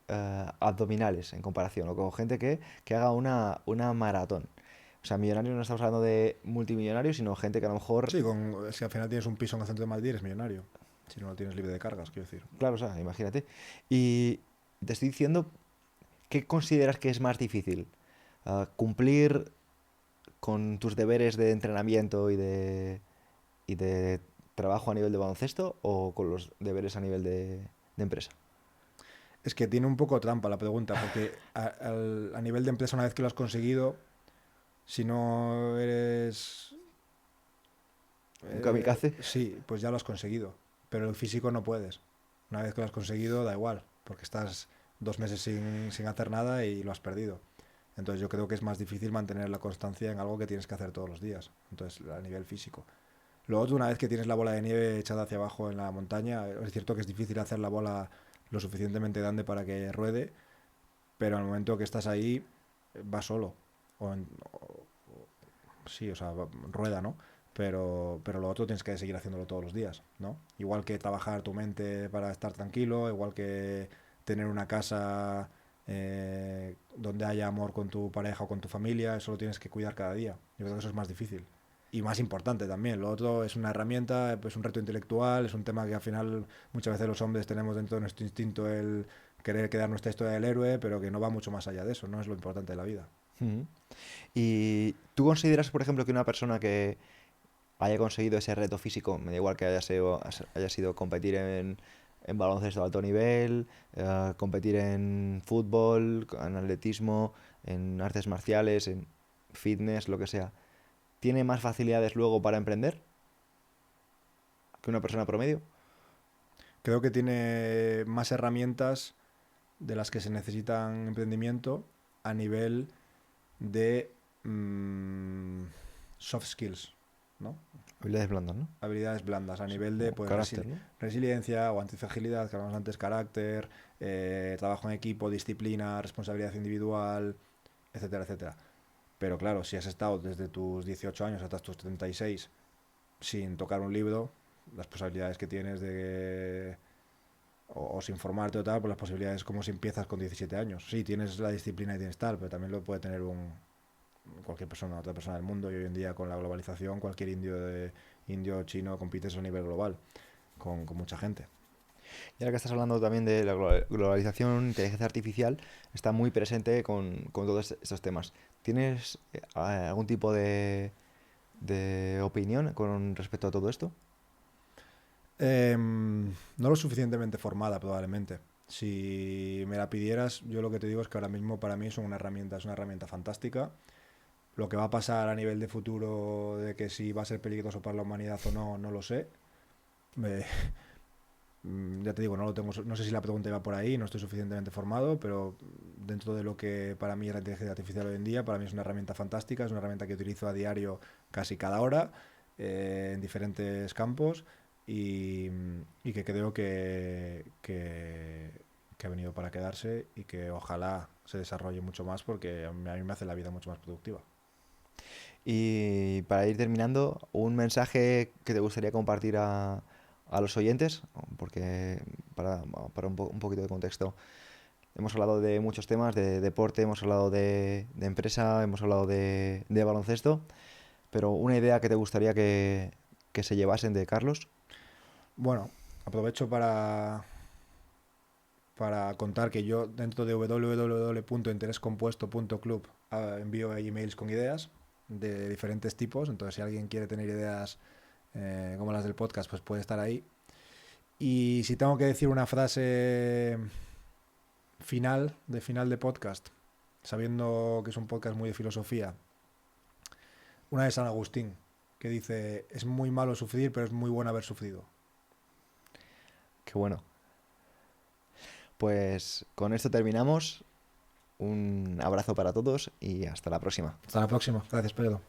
abdominales en comparación, o con gente que haga una maratón. O sea, millonarios no estamos hablando de multimillonarios, sino gente que a lo mejor... Sí, si al final tienes un piso en el centro de Madrid, eres millonario. Si no lo tienes libre de cargas, quiero decir. Claro, o sea, imagínate. Y te estoy diciendo, ¿qué consideras que es más difícil? ¿Cumplir con tus deberes de entrenamiento y de trabajo a nivel de baloncesto o con los deberes a nivel de empresa? Es que tiene un poco trampa la pregunta, porque a nivel de empresa, una vez que lo has conseguido, si no eres... ¿Un kamikaze? sí, pues ya lo has conseguido. Pero el físico no puedes. Una vez que lo has conseguido, da igual, porque estás 2 meses sin hacer nada y lo has perdido. Entonces yo creo que es más difícil mantener la constancia en algo que tienes que hacer todos los días. Entonces, a nivel físico. Lo otro, una vez que tienes la bola de nieve echada hacia abajo en la montaña, es cierto que es difícil hacer la bola lo suficientemente grande para que ruede, pero al momento que estás ahí, va solo. O en- o- sí, o sea, rueda, ¿no? Pero lo otro tienes que seguir haciéndolo todos los días, ¿no? Igual que trabajar tu mente para estar tranquilo, igual que tener una casa donde haya amor con tu pareja o con tu familia, eso lo tienes que cuidar cada día. Yo creo que eso es más difícil. Y más importante también. Lo otro es una herramienta, es un reto intelectual, es un tema que al final muchas veces los hombres tenemos dentro de nuestro instinto el querer quedar nuestra historia del héroe, pero que no va mucho más allá de eso, no es lo importante de la vida. Ujú. ¿Y tú consideras, por ejemplo, que una persona que haya conseguido ese reto físico, me da igual que haya sido competir en baloncesto de alto nivel, competir en fútbol, en atletismo, en artes marciales, en fitness, lo que sea, tiene más facilidades luego para emprender que una persona promedio? Creo que tiene más herramientas de las que se necesitan en emprendimiento a nivel de soft skills, ¿no? Habilidades blandas, ¿no? Habilidades blandas, a Sí, nivel de como pues, carácter, ¿no? resiliencia o antifragilidad, que hablamos antes, carácter, trabajo en equipo, disciplina, responsabilidad individual, etcétera, etcétera. Pero claro, si has estado desde tus 18 años hasta tus 36 sin tocar un libro, las posibilidades que tienes de o sin formarte o tal, pues las posibilidades como si empiezas con 17 años. Sí, tienes la disciplina y tienes tal, pero también lo puede tener cualquier persona, otra persona del mundo. Y hoy en día con la globalización, cualquier indio chino compite a nivel global con mucha gente. Y ahora que estás hablando también de la globalización, inteligencia artificial, está muy presente con todos estos temas. ¿Tienes algún tipo de opinión con respecto a todo esto? No lo suficientemente formada probablemente. Si me la pidieras, yo lo que te digo es que ahora mismo para mí es una herramienta fantástica. Lo que va a pasar a nivel de futuro, de que si va a ser peligroso para la humanidad o no, no lo sé. Me- ya te digo, no lo tengo, no sé si la pregunta iba por ahí, no estoy suficientemente formado, pero dentro de lo que para mí es la inteligencia artificial hoy en día, para mí es una herramienta fantástica, es una herramienta que utilizo a diario casi cada hora en diferentes campos y, y que creo que ha venido para quedarse y que ojalá se desarrolle mucho más porque a mí me hace la vida mucho más productiva. Y para ir terminando, un mensaje que te gustaría compartir a los oyentes, porque para un poquito de contexto, hemos hablado de muchos temas, de deporte, hemos hablado de empresa, hemos hablado de baloncesto, pero una idea que te gustaría que se llevasen de Carlos. Bueno, aprovecho para contar que yo dentro de www.interescompuesto.club envío emails con ideas de diferentes tipos, entonces si alguien quiere tener ideas como las del podcast, pues puede estar ahí. Y si tengo que decir una frase final de podcast, sabiendo que es un podcast muy de filosofía, una de San Agustín, que dice, es muy malo sufrir, pero es muy bueno haber sufrido. Qué bueno. Pues con esto terminamos. Un abrazo para todos y hasta la próxima. Hasta la próxima. Gracias, Pedro.